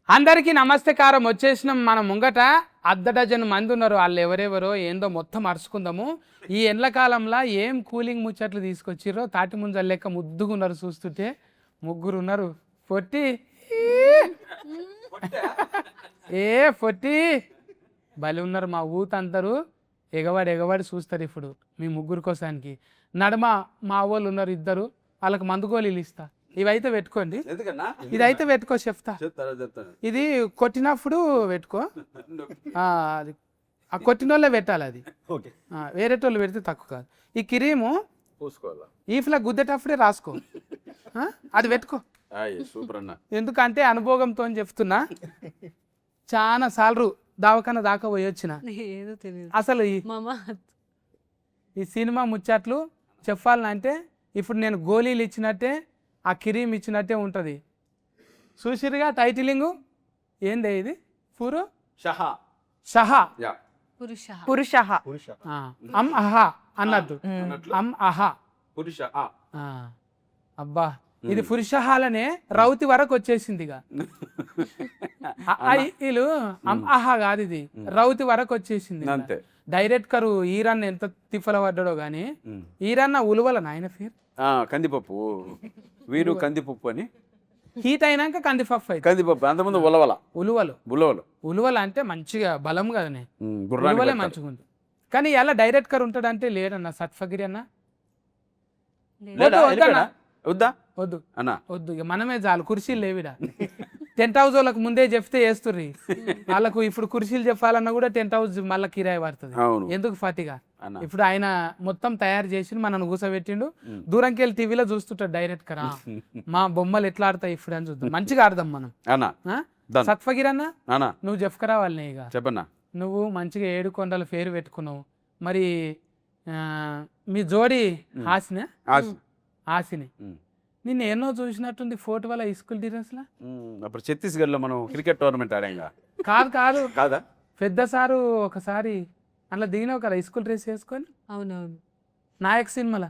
అందరికీ నమస్తేకారం. వచ్చేసినాం మన ముంగట అర్ధ డజన్ మంది ఉన్నారు. వాళ్ళు ఎవరెవరో ఏందో మొత్తం అరుచుకుందాము. ఈ ఎండ్లకాలంలో ఏం కూలింగ్ ముచ్చట్లు తీసుకొచ్చిర్రో తాటి ముంజలు లెక్క ముద్దుగున్నారు. చూస్తుంటే ముగ్గురు ఉన్నారు. పొట్టి ఏ పొట్టి బలి ఉన్నారు. మా ఊతందరూ ఎగవాడి చూస్తారు ఇప్పుడు మీ ముగ్గురు కోసానికి. నడమ మా వాళ్ళు ఉన్నారు ఇద్దరు, వాళ్ళకి మందు గోళీలు ఇస్తా. ఇవైతే పెట్టుకోండి, ఇదైతే పెట్టుకో చెప్తా. ఇది కొట్టినప్పుడు పెట్టుకో, అది ఆ కొట్టినోళ్ళే పెట్టాలి. అది వేరేటోళ్ళు పెడితే తక్కువ కాదు. ఈ క్రీము ఈఫ్లా గుద్దేటప్పుడే రాసుకో, అది పెట్టుకో. ఎందుకంటే అనుభవంతో చెప్తున్నా. చాలా సార్లు దావకాన దాకా పోయి వచ్చిన. అసలు ఈ సినిమా ముచ్చట్లు చెప్పాలంటే ఇప్పుడు నేను గోళీలు ఇచ్చినట్టే ఆ కిరీమ్ ఇచ్చినట్టే ఉంటుంది. చూసిరుగా టైటిలింగు ఏందే ఇది? షహా పురుష అమ్ అహా అన్నట్టు. అమ్ అహా అబ్బా, ఇది పురుషహాలనే రౌతి వరకు వచ్చేసింది. ఇక వీళ్ళు అమ్ అహా కాదు, ఇది రౌతి వరకు వచ్చేసింది. డైరెక్ట్ కరు ఈరన్న ఎంత తిఫల పడ్డాడో గానీ, ఈరన్న ఉలువల నాయన పేరు కందిపప్పు, వీరు కందిపప్పు అని. హీట్ అయినాక కందిపప్పు అయితే కందిపప్పు, అంతకుముందు ఉలవలు అంటే మంచిగా బలం కదనే, ఉలువలే మంచిగా ఉంది. కానీ ఎలా డైరెక్ట్ కర్ ఉంటాడంటే లేడన్న సత్ఫగిరి అన్న. వద్దు అన్న, వద్దు, ఇక మనమే చాలు. కుర్చీలు లేవిడా. టెంట్ హౌస్ వాళ్ళకి ముందే చెప్తే వేస్తుర్రి. వాళ్ళకు ఇప్పుడు కుర్చీలు చెప్పాలన్నా కూడా టెంట్ హౌస్ మళ్ళీ కిరాయి పడుతుంది. ఎందుకు ఫాతిగా? ఇప్పుడు ఆయన మొత్తం తయారు చేసి మనల్ని కూసబెట్టిండు. దూరంకి వెళ్ళి టీవీలో చూస్తుంటాడు డైరెక్ట్ కరా. మా బొమ్మలు ఎట్లా ఆడతాయి ఇప్పుడు అని చూద్దాం. మంచిగా ఆడదాం మనం. సత్ఫగిర్ అన్న, నువ్వు చెప్పుకరా వాళ్ళని. ఇక చెప్పన్నా, నువ్వు మంచిగా 7 కొండల పేరు పెట్టుకున్నావు. మరి మీ జోడి ఆసిని నిన్ను ఎన్నో చూసినట్టుంది ఫోటో వల్ల స్కూల్ డ్రెస్లా. అప్పుడు ఛత్తీస్గఢ్ లో మనం క్రికెట్ టోర్నమెంట్ ఆడాంగా. కాదు కాదా, పెద్ద సారు ఒకసారి అట్లా దిగినావు కదా స్కూల్ డ్రెస్ వేసుకొని. అవునవును, నాయక్ సినిమాలా.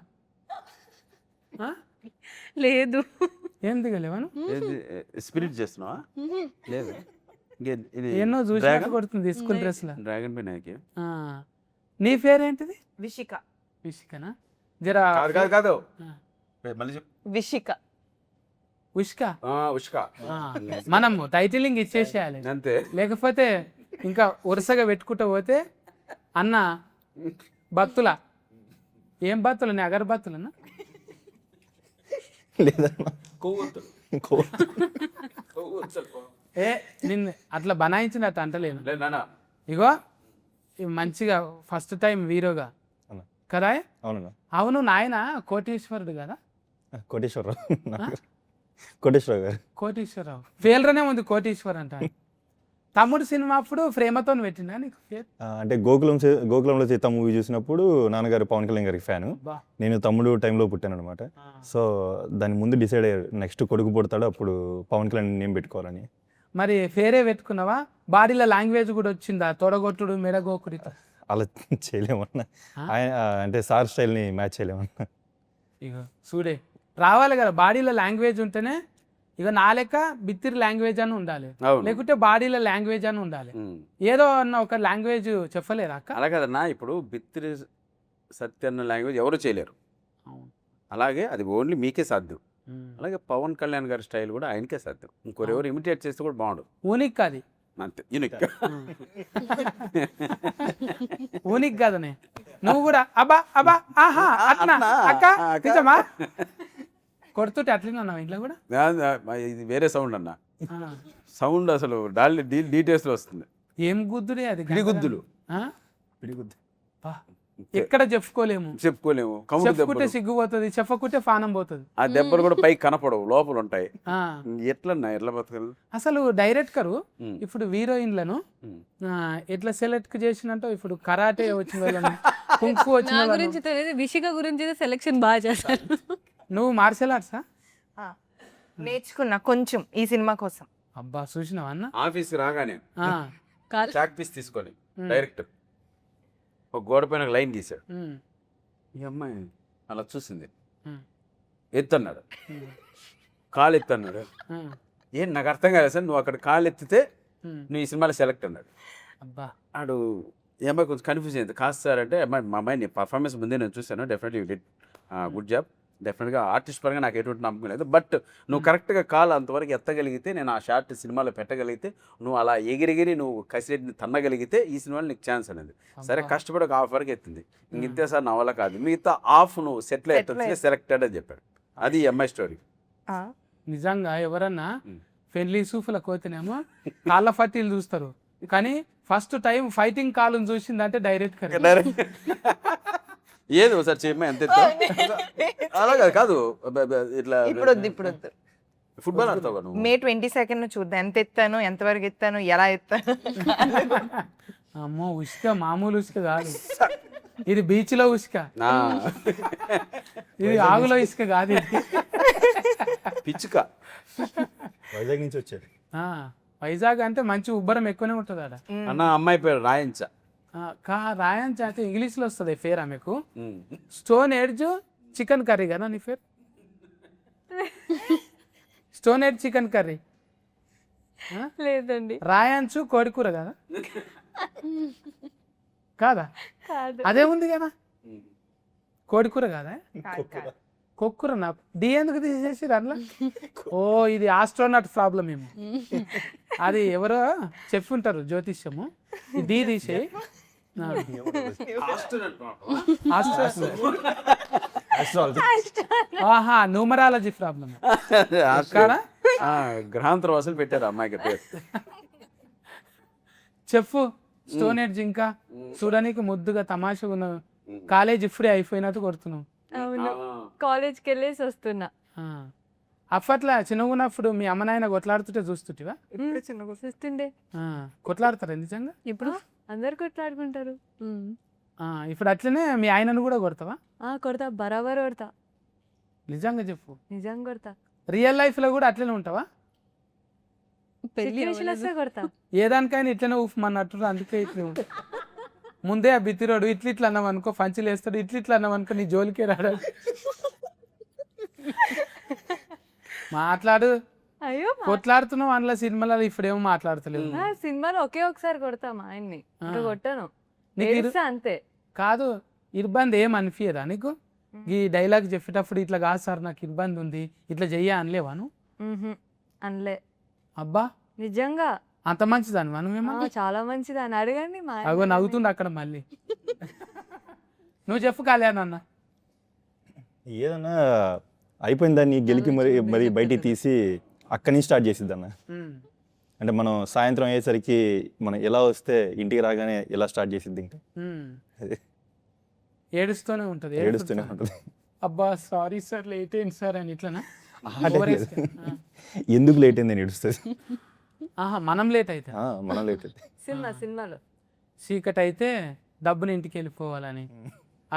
లేదు ఏం దిగలేవాను? స్పిరిట్ చేస్తున్నావా? లేదు, ఎన్నో చూసినట్టు కొడుతుంది స్కూల్ డ్రెస్ లా. Dragon B Naik. నీ పేరేంటిది? విషిక. జరా కాదు, ఉష్క. మనం టైటిలింగ్ ఇచ్చేసేయాలి అంతే, లేకపోతే ఇంకా వరుసగా పెట్టుకుంటూ పోతే అన్న బత్తుల. ఏం బత్తులు? నీ అగరబత్తులన్నా? ఏ నిన్ను అట్లా బనాయించినట్టు అంటలేను. ఇగో మంచిగా ఫస్ట్ టైం హీరోగా కదా. అవును, నాయన కోటేశ్వరుడు కదా. కోటేశ్వరరావు పేర్లోనే ఉంది కోటేశ్వర్ అంట. తమ్ముడు సినిమా అప్పుడు ప్రేమతో పెట్టినా నీకు పేరు? అంటే గోకులంలో సీత మూవీ చూసినప్పుడు నాన్నగారు పవన్ కళ్యాణ్ గారికి ఫ్యాను. నేను తమ్ముడు టైంలో పుట్టాను అనమాట. సో దాని ముందు డిసైడ్ అయ్యారు నెక్స్ట్ కొడుకు పుడతాడు అప్పుడు పవన్ కళ్యాణ్ నేమ్ పెట్టుకోవాలని. మరి పేరే పెట్టుకున్నావా? బాడీలో లాంగ్వేజ్ కూడా వచ్చిందా? తొడగొట్టుడు, మెడగోకుడితో అలా చేయలేమన్నా, అంటే సార్ స్టైల్ని మ్యాచ్ చేయలేమన్నా. ఇక చూడే రావాలి కదా, బాడీలో లాంగ్వేజ్ ఉంటేనే. ఇక నా లెక్క బిత్తిరి లాంగ్వేజ్ అని ఉండాలి, లేకుంటే బాడీలో లాంగ్వేజ్ అని ఉండాలి. ఏదో అన్న ఒక లాంగ్వేజ్ చెప్పలేరా అక్క? అలా కదన్నా, ఇప్పుడు బిత్తిరి సత్య అన్న లాంగ్వేజ్ ఎవరు చేయలేరు. అలాగే అది ఓన్లీ మీకే సాధ్యం. అలాగే పవన్ కళ్యాణ్ గారి స్టైల్ కూడా ఆయనకే సాధ్యం. ఇంకొరెవరు ఇమిటేట్ చేస్తే కూడా బాగుండు. ఊనిక్ అది అంతే, యూనిక్. ఊనిక్ కదనే. నువ్వు కూడా అబ్బా అబ్బా ఆహా అట్నా అక్క నిజమా? కొడుతుంటే అట్లనే ఇంట్లో కూడా. ఇది వేరే సౌండ్ అన్న, సౌండ్ అసలు డీటెయిల్స్ లో వస్తుంది. ఏం గుద్దుడే అది? పిడిగుద్దులు. ఎక్కడ చెప్పుకోలేము. చెప్పుకుంటే సిగ్గుపోతుంది, చెప్పకుంటే పానం పోతుంది. ఆ దెబ్బలు కూడా పైకి కనపడవు, లోపల ఉంటాయి. ఎట్లా బతకదు అసలు డైరెక్ట్ కరు. ఇప్పుడు హీరోయిన్లను ఎట్లా సెలెక్ట్ చేసినట్టు ఇప్పుడు కరాటే వచ్చిన వాళ్ళను, కుంఫు వచ్చిన గురించి తెలియదు. విషిక గురించి సెలెక్షన్ బాగా చేశారు. నువ్వు మార్షల్ ఆర్ట్సా? నేర్చుకున్నా కొంచెం ఈ సినిమా కోసం. అబ్బా చూసినావా అన్న? ఆఫీస్ రాగానే చాక్ పీస్ తీసుకొని డైరెక్ట్ ఒక గోడ పైన లైన్ గీసాడు. ఈ అమ్మాయి అలా చూసింది, ఎత్తన్నాడు, కాలు ఎత్తన్నాడు. ఏం నాకు అర్థం కాలేదు సార్, నువ్వు అక్కడ కాళ్ళు ఎత్తితే నువ్వు ఈ సినిమాలో సెలెక్ట్ అన్నాడు. అబ్బా ఆడు ఈ అమ్మాయి కొంచెం కన్ఫ్యూజ్ అయింది. కాదు సార్ అంటే అమ్మాయి మా అమ్మాయిని పర్ఫార్మెన్స్ ముందే నేను చూశాను, definitely you did good job, డెఫినెట్గా ఆర్టిస్ట్ పరంగా నాకు ఎటువంటి నమ్మకం లేదు, బట్ నువ్వు కరెక్ట్గా కాలు అంతవరకు ఎత్తగలిగితే నేను ఆ షార్ట్ సినిమాలో పెట్టగలిగితే, నువ్వు అలా ఎగిరిగిరి నువ్వు కసిరెడ్డిని తన్నగలిగితే ఈ సినిమాలో నీకు ఛాన్స్ అనేది. సరే కష్టపడి ఒక హాఫ్ వరకు ఎత్తింది, ఇంతే సార్ నా వల్ల కాదు, మిగతా హాఫ్ నువ్వు సెటిల్ ఎట్టొచ్చి సెలెక్టెడ్ అని చెప్పాడు. అది ఎంఐ స్టోరీ. నిజంగా ఎవరన్నా పెళ్లి సూఫుల కోతేనేమో కాళ్ళ ఫట్టీలు చూస్తారు, కానీ ఫస్ట్ టైం ఫైటింగ్ కాళ్ళను చూసిందంటే డైరెక్ట్ ఏది ఒకసారి చేయమ్మా ఎంత ఎత్తు? అలా కాదు కాదు ఇట్లా ఇప్పుడు వద్దు ఫుట్బాల్ ఆడతావు నువ్వు. మే 22 చూద్దాం, ఎంత ఎత్తాను, ఎంతవరకు ఎత్తాను, ఎలా ఎత్తాను. అమ్మో ఉసుక మామూలు ఉసుక కాదు, ఇది బీచ్ లో ఉసుక, ఆ, ఇది ఆగులో ఇసుక కాదు ఇది. పిచ్చుక. వైజాగ్ నుంచి వచ్చారు. వైజాగ్ అంటే మంచి ఉబ్బరం ఎక్కువనే ఉంటుంది ఆడ. అన్న అమ్మాయి పేరు రాయించ. రాయన్ అంటే ఇంగ్లీష్ లో వస్తుంది పేరు ఆమెకు. స్టోన్ ఎడ్జ్ చికెన్ కర్రీ కదా నీ పేరు? స్టోన్ ఎడ్జ్ చికెన్ కర్రీ లేదండి. రాయన్స్ కోడికూర కదా? కాదా? కాదు. అదే ఉంది కదా కోడికూర కాదా? కొక్కుర నా డి ఎందుకు తీసేసి అందులో? ఓ ఇది ఆస్ట్రోనాట్ ప్రాబ్లం ఏమో, అది ఎవరో చెప్పుంటారు జ్యోతిష్యము, ఈ డి తీసేయి. ఆహా న్యూమరాలజీ ప్రాబ్లం గ్రహాంతర వాసులు పెట్టారు అమ్మాయికి పేరు. చెప్పు. స్టోన్ ఎడ్జ్ ఇంకా చూడడానికి ముద్దుగా తమాషగా ఉన్న కాలేజ్ ఇప్పుడే అయిపోయినట్టు కొడుతున్నావు. అవును, కాలేజ్కి వెళ్ళేసి వస్తున్నా. అప్పట్లో చిన్నగా ఉన్నప్పుడు మీ అమ్మ నాయన కొట్లాడుతుంటే చూస్తుంటివా? చూస్తుండే. కొట్లాడతారా నిజంగా? ఇప్పుడు అందరు కొట్లాడుకుంటారు. ఇప్పుడు అట్లనే మీ ఆయనను కూడా కొడతావా? కొడతా, బరాబర్ కొడతా. నిజంగా చెప్పు. నిజంగా కొడతా. రియల్ లైఫ్ లో కూడా అట్లనే ఉంటావా? సిచ్యువేషన్ వస్తే కొడతా. ఏదానికైనా ఇట్లనే ఊఫమన్నట్టు, అందుకే ఇట్లా ఉంటా. ముందే ఆ బిత్తిరోడు ఇట్లా అన్నాం అనుకో పంచులు వేస్తాడు, ఇట్లా అన్నాం అనుకో నీ జోలికే రాడు. మాట్లాడు. అయ్యో కొట్లాడుతున్నావు అందులో సినిమాలో, ఇప్పుడేమో మాట్లాడతలేవు. సినిమాలో ఒకే ఒకసారి కొడతా మా ఆయన్ని, ఇంకా కొట్టాను అంతే. కాదు ఇబ్బంది ఏం అనిపించదా నీకు? ఈ డైలాగ్ చెప్పేటప్పుడు ఇట్లా కాదు సార్ నాకు ఇబ్బంది ఉంది ఇట్లా చెయ్యా అనలేవాను? అనలే. అబ్బా నిజంగా అంత మంచిదాన్ని మనమేమో. చాలా మంచిది అని అడగండి. అగో నవ్వుతుండ అక్కడ మళ్ళీ. నువ్వు చెప్పు కళ్యాణ్ అన్న. ఏదన్నా అయిపోయిన దాన్ని గెలికి మరి బయటికి తీసి అక్కడి నుంచి స్టార్ట్ చేసిద్ది అన్న. అంటే మనం సాయంత్రం అయ్యేసరికి మనం ఎలా వస్తే ఇంటికి రాగానే ఎలా స్టార్ట్ చేసిద్ది ఇంకా ఏడుస్తూనే ఉంటుంది. ఏడుస్తూనే ఉంటుంది. అబ్బా సారీ సార్ లేట్ అయింది సార్ అని ఇట్లనా? ఎందుకు లేట్ అయింది అని ఏడుస్తుంది. మనం లేట్ అయితే మనం లేట్ అయితే సినిమాలో చీకటి అయితే డబ్బుని ఇంటికి వెళ్ళిపోవాలని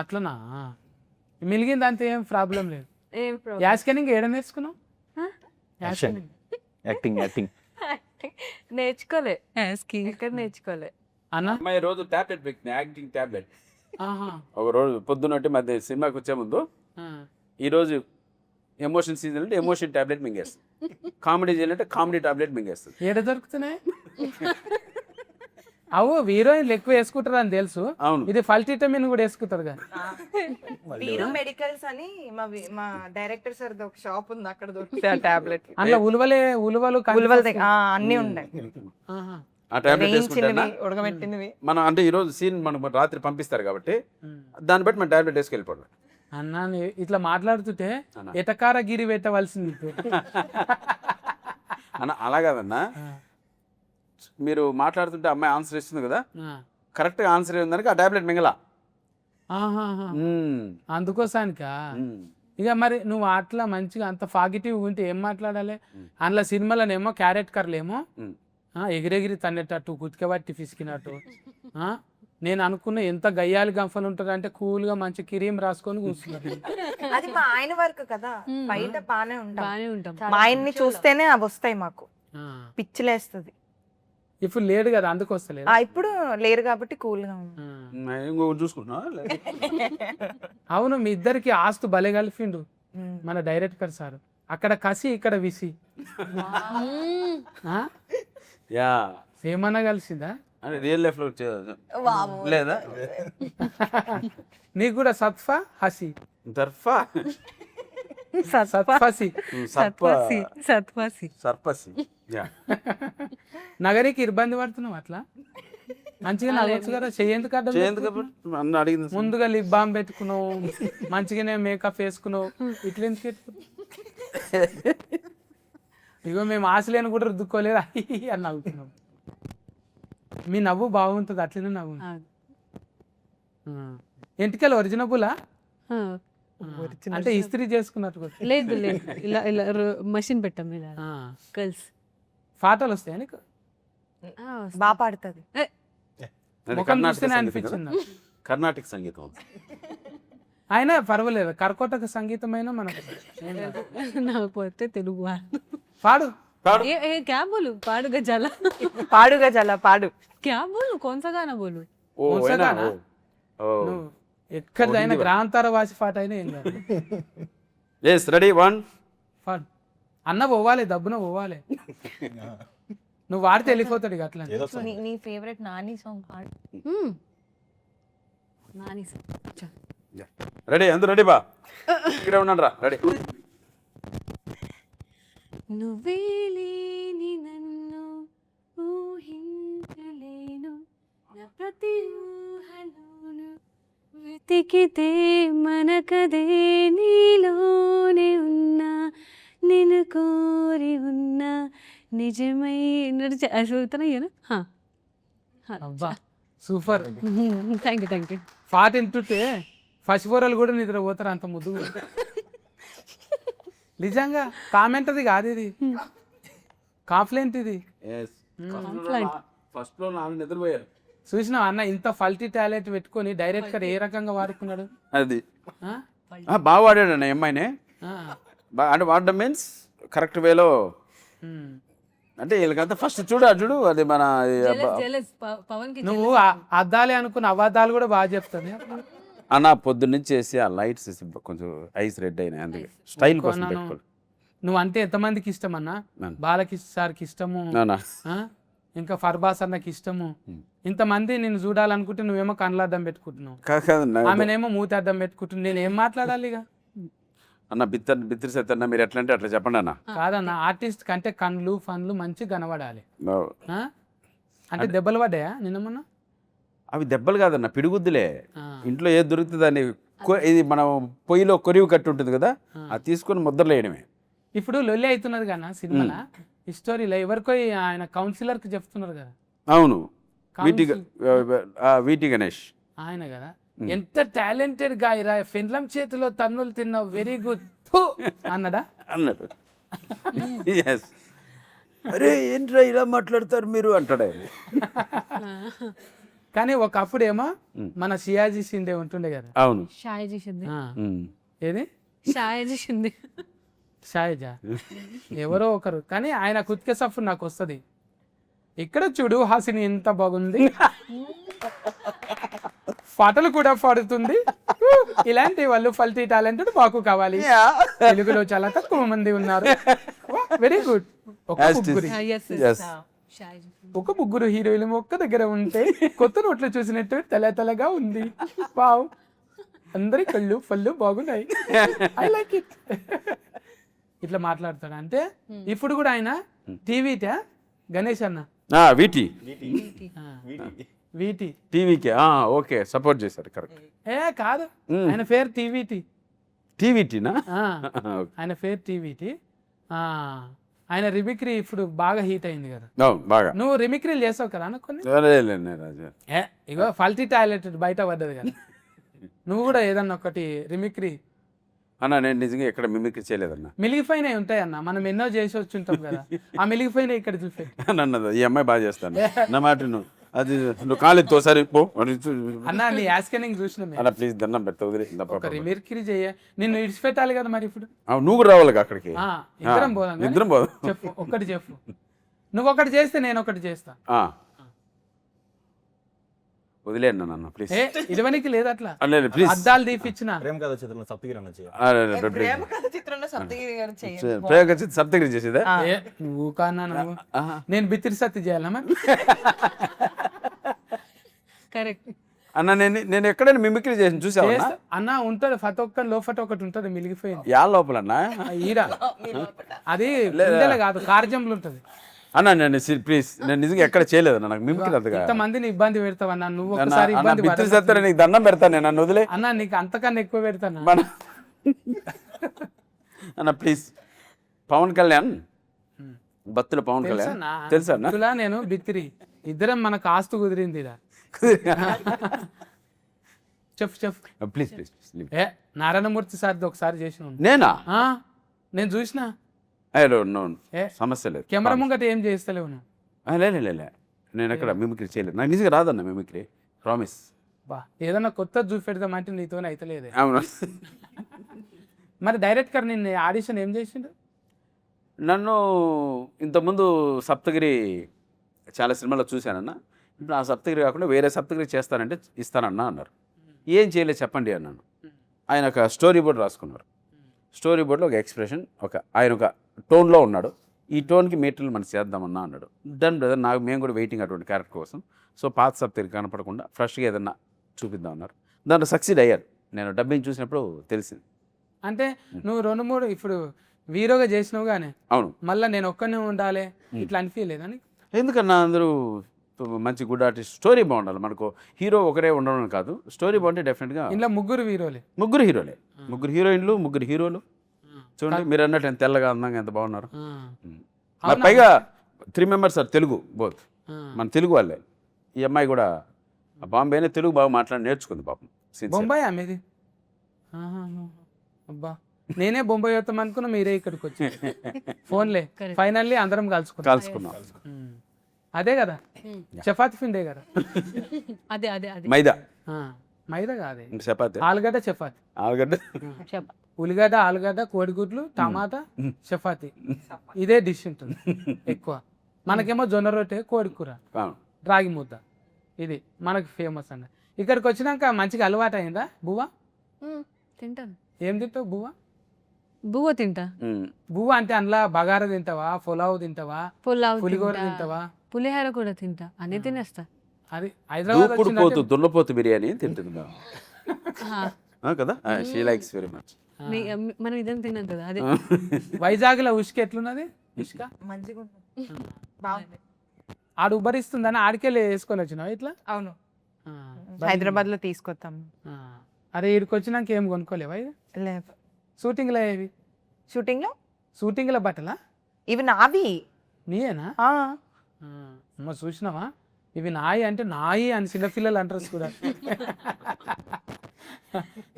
అట్లనా? మిలిగింది అంతే, ఏం ప్రాబ్లం లేదు. యాస్కెనింగ్ ఏడ నేర్చుకున్నావు? యాక్టింగ్ నేర్చుకోలే, ఎక్కడ నేర్చుకోలే అన్న. అమ్మాయి రోజు టాబ్లెట్ పెట్టింది, యాక్టింగ్ టాబ్లెట్. ఒక రోజు పొద్దున్నట్టు మధ్య సినిమాకి వచ్చే ముందు ఈరోజు ఎమోషన్ సీజన్ అంటే ఎమోషన్ టాబ్లెట్ మింగేస్తుంది, కామెడీ సీజన్ అంటే కామెడీ టాబ్లెట్ మింగేస్తుంది. ఏడ దొరుకుతున్నాయి? అవు హీరోయిన్లు ఎక్కువ వేసుకుంటారు అని తెలుసు. అవును, ఇది ఫల్టిటమిన్ కూడా వేసుకుంటారు కదా. వీరు మెడికల్స్ అని మా డైరెక్టర్ సార్ ఒక షాప్ ఉంది, అక్కడ దొరుకుతాయి ఆ టాబ్లెట్. అందులో ఉలువలు అన్ని ఉన్నాయి. ఆ టాబ్లెట్ వేసుకుంటా ఉడకబెట్టినవి మనం. అంటే ఈరోజు సీన్ మనం రాత్రి పంపిస్తారు కాబట్టి దాన్ని బట్టి మనం టాబ్లెట్ వేసుకెళ్ళిపోవడం. అన్నా ఇట్లా మాట్లాడుతుంటే ఎటకార గిరి పెట్టవలసింది. అన్న అలా కాదన్నా, మీరు మాట్లాడుతుంటే అమ్మాయి ఆన్సర్ ఇస్తుంది కదా, కరెక్ట్గా ఆన్సర్ ఏందానికి ఆ టాబ్లెట్ మింగలా. అందుకోసానికా? ఇక మరి నువ్వు అట్లా మంచిగా అంత పాజిటివ్ ఉంటే ఏం మాట్లాడాలి? అందులో సినిమాలోనేమో క్యారెట్ కర్లేమో ఎగిరెగిరి తన్నేటట్టు కుతికబట్టి పిసికినట్టు. నేను అనుకున్న ఎంత గయ్యాలి గంఫలు ఉంటుంది అంటే కూల్గా మంచి క్రీమ్ రాసుకొని కూర్చున్నది. అది మా ఆయన వర్క్ కదా, బయట బానే ఉంటాం. మా ఆయన్ని చూస్తేనే అవి వస్తాయి మాకు, పిచ్చిలేస్తుంది. ఇప్పుడు లేడు కదా అందుకు వస్తలేదు. ఇప్పుడు లేరు కాబట్టి కూల్ గా చూసుకుంటున్నా. అవును మీ ఇద్దరికి ఆస్తు భలే కలిపిండు మన డైరెక్టర్ సార్. అక్కడ కసి ఇక్కడ విసి. ఆ? యా ఏమన్నా కలిసిందా అంటే రియల్ లైఫ్ లో లేదా నీకు కూడా సత్ఫా హసి దర్ఫా సత్ఫసి సర్పసి యా నగరికి ఇబ్బంది పడుతున్నావు అట్లా మంచిగా నవ్వచ్చు కదా చెయ్యేందుకు అడ్డం చేయండి పెట్టుకున్నావు? కాబట్టి అన్న అడిగింది ముందుగా లిప్ బామ్ పెట్టుకున్నావు మంచిగానే మేకప్ వేసుకున్నావు ఇట్లా ఎందుకు పెట్టుకున్నావు? ఇగో మేము ఆశలేని కూడా రుద్దుకోలేదు అని నవ్వుతున్నాం. మీ నవ్వు బాగుంటుంది అట్లనే నవ్వు. ఎంటికలు ఒరిజినబులా అంటే ఇస్త్రీ చేసుకున్నట్టు కూడా. లేదు లేదు ఇలా ఇలా మషిన్ పెట్టాం ఇలా గర్ల్స్ పాటలు వస్తాయా నీకు? బాగా పాడుతుంది. ముఖం చూస్తేనే అనిపించింది. కర్ణాటక సంగీతం అయినా పర్వాలేదు, కర్కోటక సంగీతమైనా మనకు ఏం కాదు. నాకు పోతే తెలుగు పాడు क्या बोलूं पाड़ू गजाला పాడుగా చాలా పాడు. क्या बोलूं कौन सा गाना बोलूं ఓ వంశగానా? ఓ నువ్వు ఎక్కడైనా గ్రాంతార వాసి పాట అయినా ఏం కాదు. ఎస్ రెడీ 1 పాడు. అన్న పోవాలి, దబ్బున పోవాలి. నువ్వు వాడితే వెళ్ళిపోతాడు ఇక అట్లా. నీ ఫేవరెట్ నాని సాంగ్ పాడు. नानी से రెడీ అందరూ రెడీ బా ఇక్కడ ఉన్నాను రా రెడీ నువ్వే లేని నన్ను ఊహించలేను నా ప్రతి ఊహలోను వెతికితే మనకదే నీలోనే ఉన్నా నిన్ను కోరి ఉన్నా నిజమై చదువుతున్నాను. అబ్బా సూపర్. థ్యాంక్ యూ పాట వింటుంటే పసిపోరలు కూడా నిద్ర పోతారు అంత ముద్దు. నిజంగా కామెంట్ అది కాదు, ఇది కాంప్లైంట్. ఇది ఫస్ట్ లో నాన్న నిద్రపోయారు. చూసినావు అన్న ఇంత ఫల్టీ టాలెంట్ పెట్టుకొని డైరెక్టర్ ఏ రకంగా వాడుకున్నాడు. అది ఆ? బాగా వాడాడు అన్న అమ్మాయిని. ఆ. అంటే వాడడం మీన్స్ కరెక్ట్ వేలో. ఉమ్. అంటే వీళ్ళకంతా ఫస్ట్ చూడు అది మన పవన్ కి నువ్వు అద్దాలే అనుకున్న అబద్ధాలు కూడా బాగా చెప్తాను. అన్న పొద్దున్న నుంచి చేసి ఆ లైట్స్ కొంచెం ఐస్ రెడ్ అయినాయి, అందుకే స్టైల్ కోసం పెట్టుకోవాలి. నువ్వు అంటే ఎంతమందికి ఇష్టం అన్న? బాలకిష్ సార్కి ఇష్టము, అవునా? ఆ? ఇంకా ఫర్బాస్ అన్నకి ఇష్టము. ఇంతమంది నేను చూడాలనుకుంటే నువ్వేమో కళ్ళద్దం పెట్టుకుంటున్నావు, కాదన్న ఆమెనేమో మూతి అద్దం పెట్టుకుంటున్నావు. నేను ఏం మాట్లాడాలి ఇక? అన్న బిత్తిరి సత్తన్న మీరు ఎట్లా అంటే అట్లా చెప్పండి అన్న. కాదన్న, ఆర్టిస్ట్ కంటే కళ్ళు ఫన్లు మంచిగా కనబడాలి. ఆ? అంటే దెబ్బలు పడ్డాయా నిన్న మొన్న? అవి దెబ్బలు కాదన్న, పిడిగుద్దులే. ఆ. ఇంట్లో ఏది దొరుకుతుంది అని ఇది మనం పొయ్యిలో కొరివి కట్టి ఉంటుంది కదా, అది తీసుకొని ముద్రలు వేయడమే. ఇప్పుడు లొల్లి అవుతున్నది కదా సినిమాలో, ఈ స్టోరీలో ఎవరికో ఆయన కౌన్సిలర్కి చెప్తున్నారు కదా. అవును, వీటి గణేష్ ఆయన కదా. ఎంత టాలెంటెడ్ గాయరా, ఫిన్లం చేతిలో తన్నులు తిన్నావు, వెరీ గుడ్ అన్నడా అన్నాడు. ఎస్, అరే ఏంట్రా ఇలా మాట్లాడతారు మీరు అంటాడు ఆయన. కానీ ఒకప్పుడేమో మన షియాజీ షిండే ఉంటుండే కదా. అవును. షాయజీ షిందే ఆ. ఏది షాయజీ షిందే షాయజా ఎవరో ఒకరు, కానీ ఆయన కుత్కే సఫ్ నాకు వస్తుంది. ఇక్కడ చూడు హాసిని ఎంత బాగుంది, పాటలు కూడా పాడుతుంది. ఇలాంటి వాళ్ళు ఫల్టీ టాలెంటెడ్ మాకు కావాలి. తెలుగులో చాలా తక్కువ మంది ఉన్నారు. Very good. ఒక ముగ్గురు హీరోయిన్లు ఒక్క దగ్గర ఉంటే కొత్త నోట్లు చూసినట్టు తెల్లగా ఉంది. వావ్, అందరి కళ్ళు పళ్ళు బాగున్నాయి. I like it. ఇట్లా మాట్లాడతాడు. అంటే ఇప్పుడు కూడా ఆయన టీవీటా గణేష్ అన్న వీటి వీటి టీవీకి ఓకే సపోర్ట్ చేశారు, కరెక్ట్. కాదు, ఆయన పేరు టీవీటీ. టీవీటీనా? ఆయన పేరు టీవీటీ. ఆయన రిమిక్రీ ఇప్పుడు బాగా హీట్ అయింది కదా. అవును బాగా. నువ్వు రిమిక్రీలు చేసావు కదా అన్న కొన్ని. రాజా ఇగో ఫల్టీ టాలెంటెడ్ బయట పడ్డది కదా. నువ్వు కూడా ఏదన్నా ఒకటి రిమిక్రీ అన్న. నేను నిజంగా ఎక్కడ మిమిక్రీ చేయలేదన్న. మిలిగిపోయినవి ఉంటాయి అన్న, మనం ఎన్నో చేసి వచ్చి ఉంటాం కదా. ఆ మిలిగిపోయినాయి ఇక్కడ చూపే. నన్నది ఈ అమ్మాయి బాగా చేస్తాను నా మాట నువ్వు. అది నువ్వు కాలేదు తోసారి పో అన్న. నీ యాస్కెనింగ్ చూసిన అన్న, ప్లీజ్ దండం పెడతా వదిలే. ఒక రిమిక్రీ చేయ, నిన్ను ఇడిచిపెట్టాలి కదా మరి. ఇప్పుడు నువ్వు కూడా రావాలి అక్కడికి. ఇద్దరం పోదాం. ఇద్దరం పోదాం. చెప్పు, ఒక్కటి చెప్పు. నువ్వు ఒకటి చేస్తే నేను ఒకటి చేస్తా. వదిలేను నన్ను ప్లీజ్. ఏ ఇడవనికి లేదు అట్లా ప్లీజ్ అద్దాలు తీపిచ్చిన ప్రేమ కథ చిత్రంలో సప్తగిరి అన్న చేయాలి. ప్రేమ కథ చిత్రంలో సప్తగిరి గారు చేయండి. ప్రయోగ సప్తగిరి చేసేదా? ఏ నువ్వు కానా నువ్వు నేను బిత్తిరి సత్తి చేయాలా మరి? కరెక్ట్. అన్న నేను ఎక్కడైనా మిమిక్రీ చేసి చూసావా? అన్న ఉంటది ఫత ఒక్క లోఫట ఒకటి ఉంటది మిలిగిపోయింది యా లోపలన్నా ఈడ అది గుండెల కాదు కార్జంలో ఉంటది. అన్న నేను ప్లీజ్ నేను నిజంగా ఎక్కడ చేయలేదు అన్న, నాకు మిమిక్రీ అంతగా. ఇంత మందిని ఇబ్బంది పెడతావన్నా నువ్వు ఒకసారి ఇబ్బంది మిత్రులు పడకు. సత్తారా నీకు దండం పెడతాను నేను, నన్ను వదిలే అన్న నీకు అంతకన్నా ఎక్కువ పెడతాను మన అన్న ప్లీజ్. పవన్ కళ్యాణ్ బత్తుల పవన్ కళ్యాణ్ తెలుసా అన్న? ఇలా నేను బిత్తిరి ఇద్దరం మనకు ఆస్తు కుదిరింది ఇడ. Chef please please please. ఏ నారాయణమూర్తి సార్ది ఒకసారి చేసిన నేనా? నేను చూసిన నో ఏ సమస్య లేదు. కెమెరా ముంగట ఏం చేస్తలేవు నువ్వు. లే నేను ఎక్కడ మిమిక్రీ చేయలేదు, నాకు నిజంగా రాదన్న మిమిక్రీ, ప్రామిస్. బా ఏదన్నా కొత్త చూపెడదామంటే నీతోనే అయితలేదే. అవును. మరి డైరెక్టర్ నిన్ను ఆడిషన్ ఏం చేసిండు? నన్ను ఇంతకుముందు సప్తగిరి చాలా సినిమాలో చూశానన్న, ఇప్పుడు ఆ సప్తగిరి కాకుండా వేరే సప్తగిరి చేస్తానంటే ఇస్తానన్నా అన్నారు. ఏం చేయలేదు చెప్పండి అన్నాను. ఆయన ఒక స్టోరీ బోర్డ్ రాసుకున్నారు. స్టోరీ బోర్డులో ఒక ఎక్స్ప్రెషన్ ఆయన ఒక టోన్లో ఉన్నాడు, ఈ టోన్కి మెటీరియల్ మనం చేద్దామన్నా అన్నాడు. డన్ బ్రదర్, మేము కూడా వెయిటింగ్ అటువంటి క్యారెక్టర్ కోసం. సో పాత సప్తగిరి కనపడకుండా ఫ్రెష్గా ఏదన్నా చూపిద్దాం అన్నారు. దాంట్లో సక్సీడ్ అయ్యారు. నేను డబ్బింగ్ చూసినప్పుడు తెలిసింది. అంటే నువ్వు 2-3 ఇప్పుడు హీరోగా చేసినావు కానీ అవును. మళ్ళీ నేను ఒక్కనే ఉండాలి ఇట్లా అనిపించలేదని? ఎందుకన్నా అందరూ మంచి గుడ్ ఆర్టిస్ట్, స్టోరీ బాగుండాలి. మనకు హీరో ఒకరే ఉండడం కాదు, స్టోరీ బాగుంటే డెఫినెట్గా. ఇంట్లో ముగ్గురు హీరోలే, ముగ్గురు హీరోలే, ముగ్గురు హీరోయిన్లు, ముగ్గురు హీరోలు. చూడండి మీరు అన్నట్టు ఎంత తెల్లగా అందంగా ఎంత బాగున్నారు. మరి పైగా 3 members సార్ తెలుగు బోత్, మన తెలుగు వాళ్ళే. ఈ అమ్మాయి కూడా బాంబేనే తెలుగు బాగా మాట్లాడి నేర్చుకుంది పాపం. బొంబాయి ఆమెది. అబ్బా నేనే బొంబాయి వస్తాం అనుకున్నా, మీరే ఇక్కడికి వచ్చి ఫోన్లే ఫైనల్లీ అందరం కలుసుకున్నాం. అదే కదా చపాతి పిండే కదా. అదే అదే అదే మైదా మైదా కాదే, చపాతి, ఆలుగడ్డ చపాతి, ఆలుగడ్డ, ఉల్లిగడ్డ, ఆలుగడ్డ, కోడిగుడ్లు, టమాటా, చపాతి. ఇదే డిష్ ఉంటుంది ఎక్కువ. మనకేమో జొన్న రొట్టె, కోడి కూర, రాగి ముద్ద, ఇది మనకి ఫేమస్ అండి. ఇక్కడికి వచ్చినాక మంచిగా అలవాటు అయిందా బువ్వ? తింటాను. ఏం తింటావు బువ్వ? బువ్వ తింటా. బువ్వ అంటే అందులో బగారా తింటావా, పులావ్ తింటావా, పులావ్ పులిగోర తింటా, తింటావా? పులిహోర కూడా తింటా, అన్ని తినేస్తా. అది హైదరాబాద్ వచ్చినట్టే. దున్నపోతు బిర్యానీ తింటుంది ఆ, కదా. She likes very much. మనం ఇదేం తిన్నాం కదా అదే. వైజాగ్లో ఉసుక ఎట్లున్నది? ఉసుక మంచిగా ఉంటుంది. బాగుంది. ఆడు ఉబ్బరిస్తుందని ఆడికెళ్ళి వేసుకొని వచ్చినావు ఇట్లా? అవును, హైదరాబాద్ లో తీసుకొస్తాం. అరే ఇక్కడికి వచ్చినాక ఏం కొనుక్కోలేవా? లేదు. షూటింగ్లో ఏవి? షూటింగ్ లో షూటింగ్లో బట్టలా? ఇవి నావి. నీయేనా? అమ్మ చూసినావా, ఇవి నాయి అంటే నాయి అని చిన్నపిల్లలు అంటారు కూడా.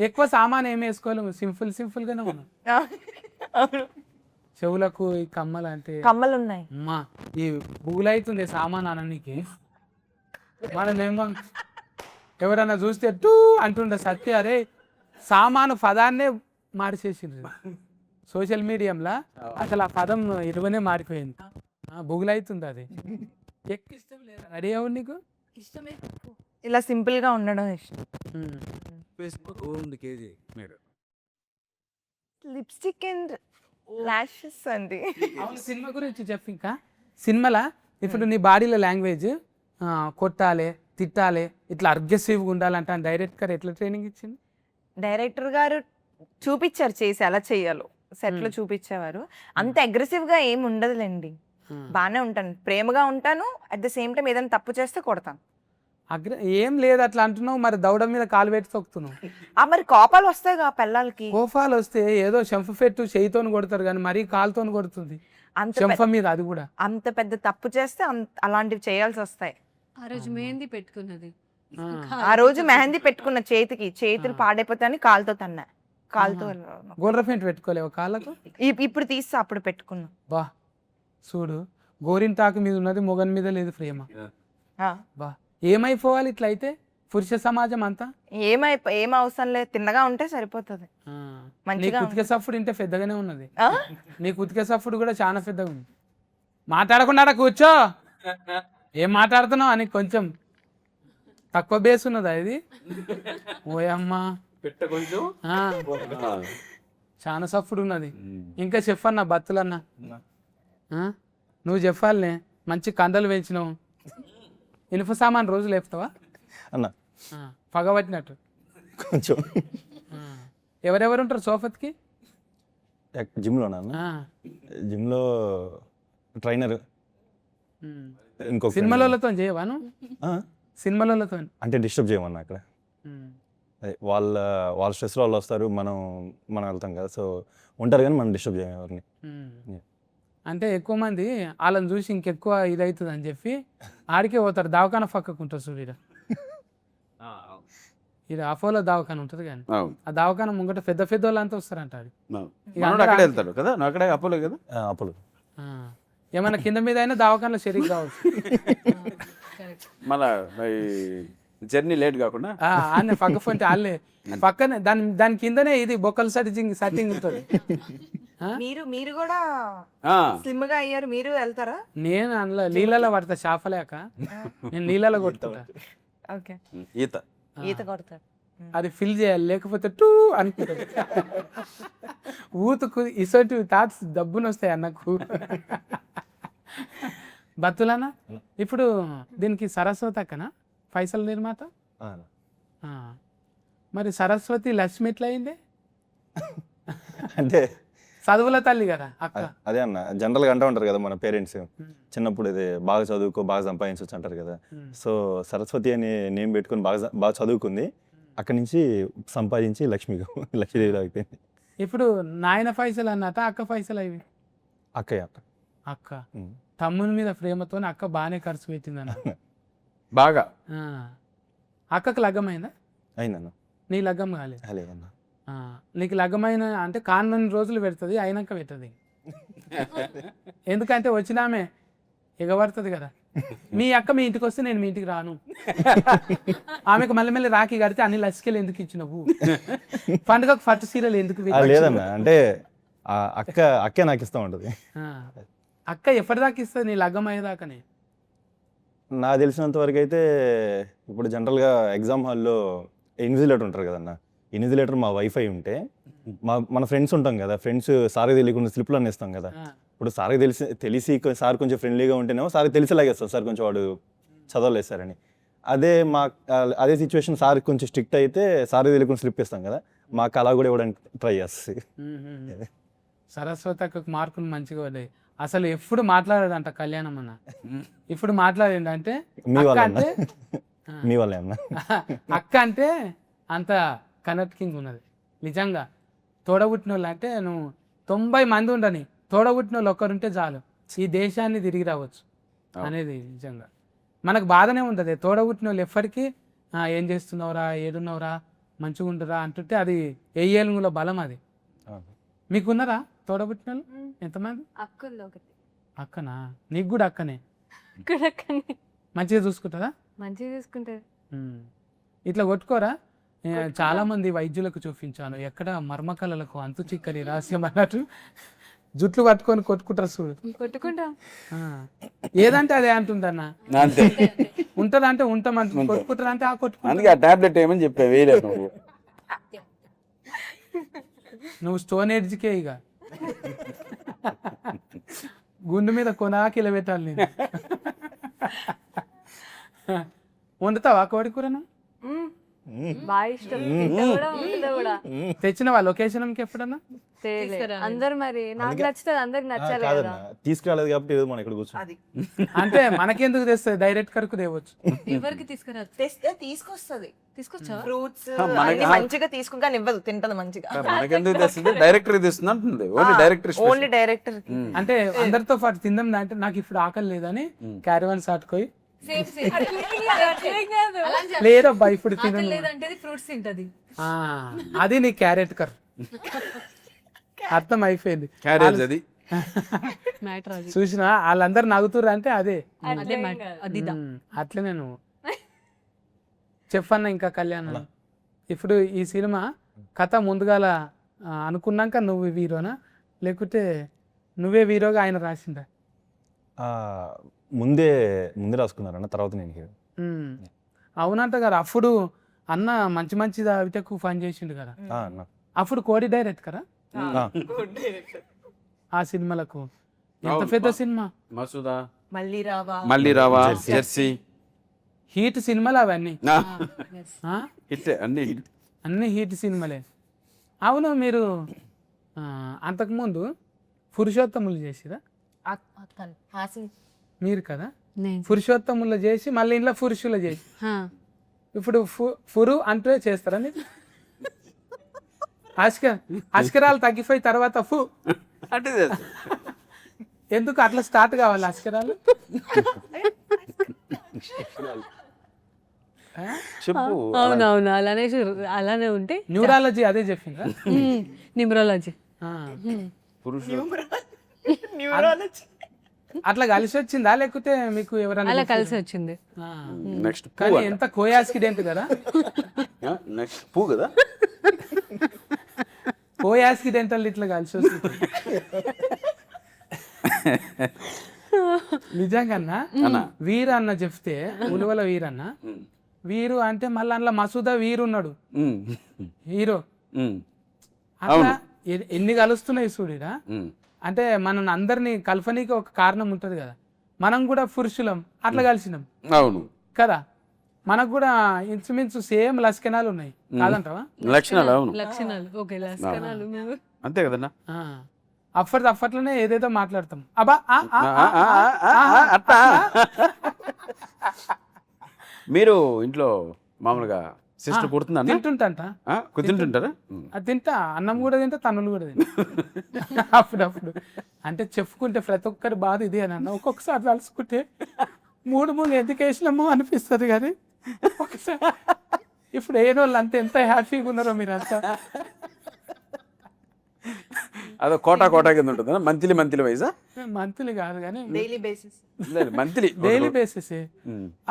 ఎక్కువ సామాన్ ఏమి వేసుకోలేము, సింపుల్గానే ఉన్నాం. చెవులకు ఈ కమ్మలు అంటే కమ్మలు ఉన్నాయి. అమ్మా ఈ బుగులైతుంది సామాన్ అననికి. మనమేమో ఎవరన్నా చూస్తే టూ అంటుండే సత్య, అరే సామాను పదాన్నే మార్చేసిండ్రు సోషల్ మీడియంలో. అసలు ఆ పదం ఇరువనే మారిపోయింది. బుగులైతుంది అది. ఇష్టం లేదు రెడీ అవ్వదు నీకు? ఇష్టమే. ఇలా సింపుల్ గా ఉండడం ఇష్టం. లిప్స్టిక్ అండ్ లాషెస్ అండి. సినిమా గురించి చెప్పు. ఇంకా సినిమాలా ఇప్పుడు నీ బాడీలో లాంగ్వేజ్ కొట్టాలి, తిట్టాలి, ఇట్లా అగ్రెసివ్గా ఉండాలంటే డైరెక్టర్ ఎట్లా ట్రైనింగ్ ఇచ్చింది? డైరెక్టర్ గారు చూపించారు చేసి ఎలా చెయ్యాలో, సెట్ లో చూపించేవారు. అంత అగ్రెసివ్ గా ఏమి ఉండదులేండి, బాగానే ఉంటాను, ప్రేమగా ఉంటాను. అట్ ద సేమ్ టైం ఏదైనా తప్పు చేస్తే కొడతాను. ఏం లేదు అట్లా అంటున్నావు, మరి దౌడ మీద కాలు పెట్టి తొక్కుతున్నావు. మరి కోపాలు వస్తాయి కా పిల్లలకి. కోపాలు వస్తే ఏదో చెంప పెట్టు చేయితోని కొడతారు కానీ మరీ కాలుతోని కొడుతుంది చెంప మీద. అది కూడా అంత పెద్ద తప్పు చేస్తే అలాంటివి చేయాల్సి వస్తాయి. ఆ రోజు మెహందీ పెట్టుకున్నది, ఆ రోజు మెహందీ పెట్టుకున్న చేతులు పాడైపోతాయని కాలుతో తన్నా. కాలుతో గోల్ర పెయింట్ పెట్టుకోలేవు కాళ్ళకు? ఇప్పుడు తీస్తే అప్పుడు పెట్టుకున్నా. బా చూడు, గోరింటాకు మీద ఉన్నది మొగన్ మీద లేదు ప్రేమ. బా ఏమైపోవాలి ఇట్లా అయితే పురుష సమాజం అంతా? ఏం అవసరం లేదు, తిన్నగా ఉంటే సరిపోతుంది. నీ కుతిక సఫుడు ఇంటే పెద్దగానే ఉన్నది. నీ కుతిక సఫుడు కూడా చాలా పెద్దగా ఉంది. మాట్లాడకుండా కూర్చో, ఏం మాట్లాడుతున్నావు అని కొంచెం తక్కువ బేస్ ఉన్నదా ఇది? ఓయమ్మా పెట్ట కొంచెం ఆ, చాలా సఫ్డ్ ఉన్నది. ఇంకా చెప్పన్నా బత్తులన్నా నువ్వు చెప్పాలనే, మంచి కండలు పెంచినావు, ఇనుప సామాన్ రోజు లేపుతావా? అన్న పగబట్టినట్టు. కొంచెం ఆ. ఎవరెవరు ఉంటారు సోఫత్కి? జిమ్లోనా అన్న? జిమ్లో ట్రైనర్, ఇంకొక సినిమాలతో చేయవాను? ఆ? సినిమాలతో అంటే డిస్టర్బ్ చేయమన్నా అక్కడ. అదే వాళ్ళ స్ట్రెస్లో వాళ్ళు వస్తారు, మనం వెళ్తాం కదా, సో ఉంటారు కానీ మనం డిస్టర్బ్ చేయం ఎవరిని. అంటే ఎక్కువ మంది వాళ్ళని చూసి ఇంకెక్కువ ఇదవుతుంది అని చెప్పి ఆడికే పోతారు. దవాఖాన పక్కకు ఉంటుంది చూడు, ఇది అపోలో దవాఖాన ఉంటుంది కానీ ఆ దవాఖాన ముంగట పెద్ద పెద్ద వాళ్ళంతా వస్తారంట. అది అక్కడే వెళ్తాడు కదా, నువ్వు అక్కడే అపోలో కదా. అప్పుడు ఏమన్నా కింద మీద అయినా దవాఖానలో షరీక్ కావచ్చు. మళ్ళా జర్నీ లేట్ కాకుండా ఆనే పక్క ఫోన్ వాళ్ళే పక్కనే దాని కిందనే ఇది బొక్కల సెట్టింగ్ ఉంటుంది. మీరు కూడా స్లిమ్ గా అయ్యారు, మీరు వెళ్తారా? నేను అందులో నీళ్ళలో పడతా, చేపలేక నేను నీళ్ళలో కొట్టుకుంటా. ఓకే, ఈత ఈత కొడతారు. అది ఫిల్ చేయాలి, లేకపోతే టూ అనుకుంటుంది. ఊతుకు ఇసొంటివి థాట్స్ దబ్బున వస్తాయి అన్నకు. బతులనా ఇప్పుడు దీనికి సరస్వతి అక్కనా పైసల నిర్మాత? మరి సరస్వతి లక్ష్మి ఎట్లా అయింది? అంటే చదువుల తల్లి కదా అక్క. అదే అన్న, జనరల్గా అంటూ ఉంటారు కదా మన పేరెంట్స్, చిన్నప్పుడు ఇది బాగా చదువుకో బాగా సంపాదించవచ్చు అంటారు కదా. సో సరస్వతి అని నేమ్ పెట్టుకుని బాగా చదువుకుంది, అక్కడి నుంచి సంపాదించి లక్ష్మీదేవిలో అయిపోయింది. ఇప్పుడు నాయన పైసలు అన్నట, అక్క పైసలు అవి? అక్కయ్య అక్క తమ్ముని మీద ప్రేమతో అక్క బాగానే ఖర్చు పెట్టిందన్న. బాగా. అక్కకు లగ్గమైందా? అయిందన్న. నీ లగ్గం కాలేదు? లేదన్న. నీకు లగ్గమైన అంటే కాన్నన్ని రోజులు పెడుతుంది, అయినాక పెట్టదు. ఎందుకంటే వచ్చినామే ఎగబడుతుంది కదా. మీ అక్క మీ ఇంటికి వస్తే నేను మీ ఇంటికి రాను. ఆమెకు మళ్ళీ మళ్ళీ రాఖీ కడితే అన్ని లసికలు ఎందుకు ఇచ్చినవు? పండుగకు పట్టు సీరలు ఎందుకు? లేదన్న, అంటే అక్కే నాకు ఇస్తూ ఉంటుంది. అక్క ఎప్పటిదాకా ఇస్తుంది నీ లగ్గం అయ్యేదాకానే? నాకు తెలిసినంత వరకు అయితే ఇప్పుడు జనరల్గా ఎగ్జామ్ హాల్లో ఇన్విజిలేటర్ ఉంటారు కదన్న, ఇన్విజిలేటర్ మా వైఫై ఉంటే మన ఫ్రెండ్స్ ఉంటాం కదా, ఫ్రెండ్స్ సార్కి తెలియకుండా స్లిప్లు అన్నిస్తాం కదా. ఇప్పుడు సార్కి తెలిసి సార్ కొంచెం ఫ్రెండ్లీగా ఉంటేనేమో సార్కి తెలిసేలాగేస్తారు, సార్ కొంచెం వాడు చదవలేదు సార్ అని. అదే సిచ్యువేషన్ సార్ కొంచెం స్ట్రిక్ట్ అయితే సార్కి తెలియకుండా స్లిప్ ఇస్తాం కదా, మాకు అలా కూడా ఇవ్వడానికి ట్రై చేస్తుంది. సరస్వతి అక్కకు మార్కులు మంచిగా పడ్డాయి. అసలు ఎప్పుడు మాట్లాడాడంట కళ్యాణం అన్న, ఇప్పుడు మాట్లాడిండంటే మీ వల్ల అన్న. అక్క అంటే అంత కనెక్టింగ్ ఉన్నది నిజంగా. తోడబుట్టిన వాళ్ళు అంటే నువ్వు 90 మంది ఉండని, తోడబుట్టిన వాళ్ళు ఒక్కరుంటే చాలు ఈ దేశాన్ని తిరిగి రావచ్చు అనేది నిజంగా. మనకు బాధనే ఉంటుంది, తోడబుట్టిన వాళ్ళు ఎప్పటికీ ఏం చేస్తున్నావురా, ఏడున్నావురా, మంచిగా ఉండరా అంటుంటే అది ఏళ్ళలో బలం. అది మీకున్నారా తోడబుట్టిన వాళ్ళు ఎంతమంది? అక్కనా? నీకు కూడా అక్కనే? మంచిగా చూసుకుంటుందా? మంచిగా చూసుకుంటారు. ఇట్లా కొట్టుకోరా? చాలా మంది వైద్యులకు చూపించాను, ఎక్కడ మర్మకళలకు అంతు చిక్కని రహస్యం అన్నట్టు జుట్లు పట్టుకొని కొట్టుకుంటారు చూడు. కొట్టుకుంటాం, ఏదంటే అదే అంటుందన్న. అంతే ఉంటదంటే ఉంటామంటు, కొట్టుకుంటారు అంటే కొట్టుకుంటా. అందుకే ఆ టాబ్లెట్ ఏమని చెప్పా, వేయలేదు నువ్వు. నువ్వు స్టోన్ ఎడ్జ్కే ఇక గుండు మీద కొనాకిల పెట్టాలి నేను. వండుతావా కోడి కూరను? బాగా ఇష్టం, తింటా కూడా, వండుతా కూడా. తెచ్చినవా లొకేషన్కి ఎప్పుడన్నా? అందరు మరి నాకు నచ్చుతుంది, అందరికి నచ్చాలి కదా. తీసుకురాలేదు కాబట్టి మనం ఇక్కడ కూర్చొని అంటే మనకెందుకు తెస్తుంది, డైరెక్ట్ కరకు తేవచ్చు. ఎవరికి తీసుకురా? తెస్తే తీసుకొస్తుంది, తీసుకొచ్చావా? ఫ్రూట్స్ మంచిగా తీసుకుని కానీ ఇవ్వదు, తింటది మంచిగా. మనకెందుకు తెస్తుంది, డైరెక్టర్ తెస్తుంది అంటుంది. Only director. అంటే అందరితో పాటు తిందాం అంటే నాకు ఇప్పుడు ఆకలి లేదని క్యారవాన్ సాటుకోయి లేదబ్బా ఇప్పుడు లేదంటే ఫ్రూట్స్ తింటది. అది నీ క్యారెట్ కర్ అర్థం అయిపోయింది. క్యారేజ్ అది మ్యాటర్ అది. చూసినా వాళ్ళందరు నవ్వుతుర్రు అంటే అదే అదే మ్యాటర్ అది. అట్లనే నువ్వు చెప్పన్న. ఇంకా కళ్యాణం ఇప్పుడు ఈ సినిమా కథ ముందుగాల అనుకున్నాక నువ్వు హీరోనా, లేకుంటే నువ్వే హీరోగా ఆయన రాసిందా? ముందే రాసుకున్నారన్న, తర్వాత నేను హీరో. అవునంట కదా అప్పుడు అన్న మంచి మంచి తాగితేకు పని చేసిండు కదా అన్న అప్పుడు కోడి డైరెక్ట్ కదా ఆ సినిమాలకు ఎంత పెద్ద సినిమా మసూదా మళ్ళీ రావా మళ్ళీ రావా జెర్సీ హీట్ సినిమాలు అవన్నీ ఆ? ఇట్లే అన్ని అన్ని హీట్ సినిమాలే. అవును మీరు అంతకుముందు పురుషోత్తములు చేసిరా మీరు కదా నేను పురుషోత్తములు చేసి మళ్ళీ ఇంట్లో పురుషులు చేసి హా. ఇప్పుడు ఫురు అంటే చేస్తారని అస్కరాలు తగ్గిపోయి తర్వాత అంటే చేస్తా. ఎందుకు అట్లా స్టార్ట్ కావాలి అస్కరాలు? చెప్పు అవునవును అలానే ఉంటే న్యూరాలజీ అదే చెప్పిందా? న్యూమరాలజీ. పురుషుడు అట్లా కలిసి వచ్చిందా లేకపోతే మీకు ఎవరైనా అలా కలిసి వచ్చింది. ఆ. నెక్స్ట్ కానీ ఎంత కోయాస్కిడెంట్ కదా, నెక్స్ట్ పూ కదా. కోయాస్కిడెంటల్ ఇట్లా కలిసి వస్తుంది నిజంగా. వీరు అన్న చెప్తే ఉలువల వీరన్న వీరు అంటే మళ్ళీ అందులో మసూదా వీరు ఉన్నాడు హీరో. అట్లా ఎన్ని కలుస్తున్నాయి చూడిరా. అంటే మనం అందరినీ కల్పనీకి ఒక కారణం ఉంటుంది కదా, మనం కూడా పురుషులం అట్లా కలిసినాం అవును కదా, మనకు కూడా ఇంచుమించు సేమ్ లక్షణాలు ఉన్నాయి కాదంటావా? లక్షణాలు అవును లక్షణాలు ఓకే లక్షణాలు మేము అంతే కదన్నా. అప్పట్లోనే ఏదేదో మాట్లాడతాం. అబ్బా అట్టా మీరు ఇంట్లో మామూలుగా సిస్టర్ కుడుతుందా తింటుంటంట, కుదుంటుంటారా? అది తింటా, అన్నం కూడా తింటా, తన్నులు కూడా తింటా అప్పుడప్పుడు. అంటే చెప్పుకుంటే ప్రతి ఒక్కరి బాధ ఇది అని అన్న, ఒక్కొక్కసారి తలుసుకుంటే మూడు ఎందుకు వేసినామో అనిపిస్తుంది కానీ ఒకసారి ఇప్పుడు ఏ వాళ్ళు అంత ఎంత హ్యాపీగా ఉన్నారో మీరంతా. అదో కోటా కింద ఉంటుంది మంత్లీ వైజా? మంత్లీ కాదు కానీ daily basis monthly daily basis.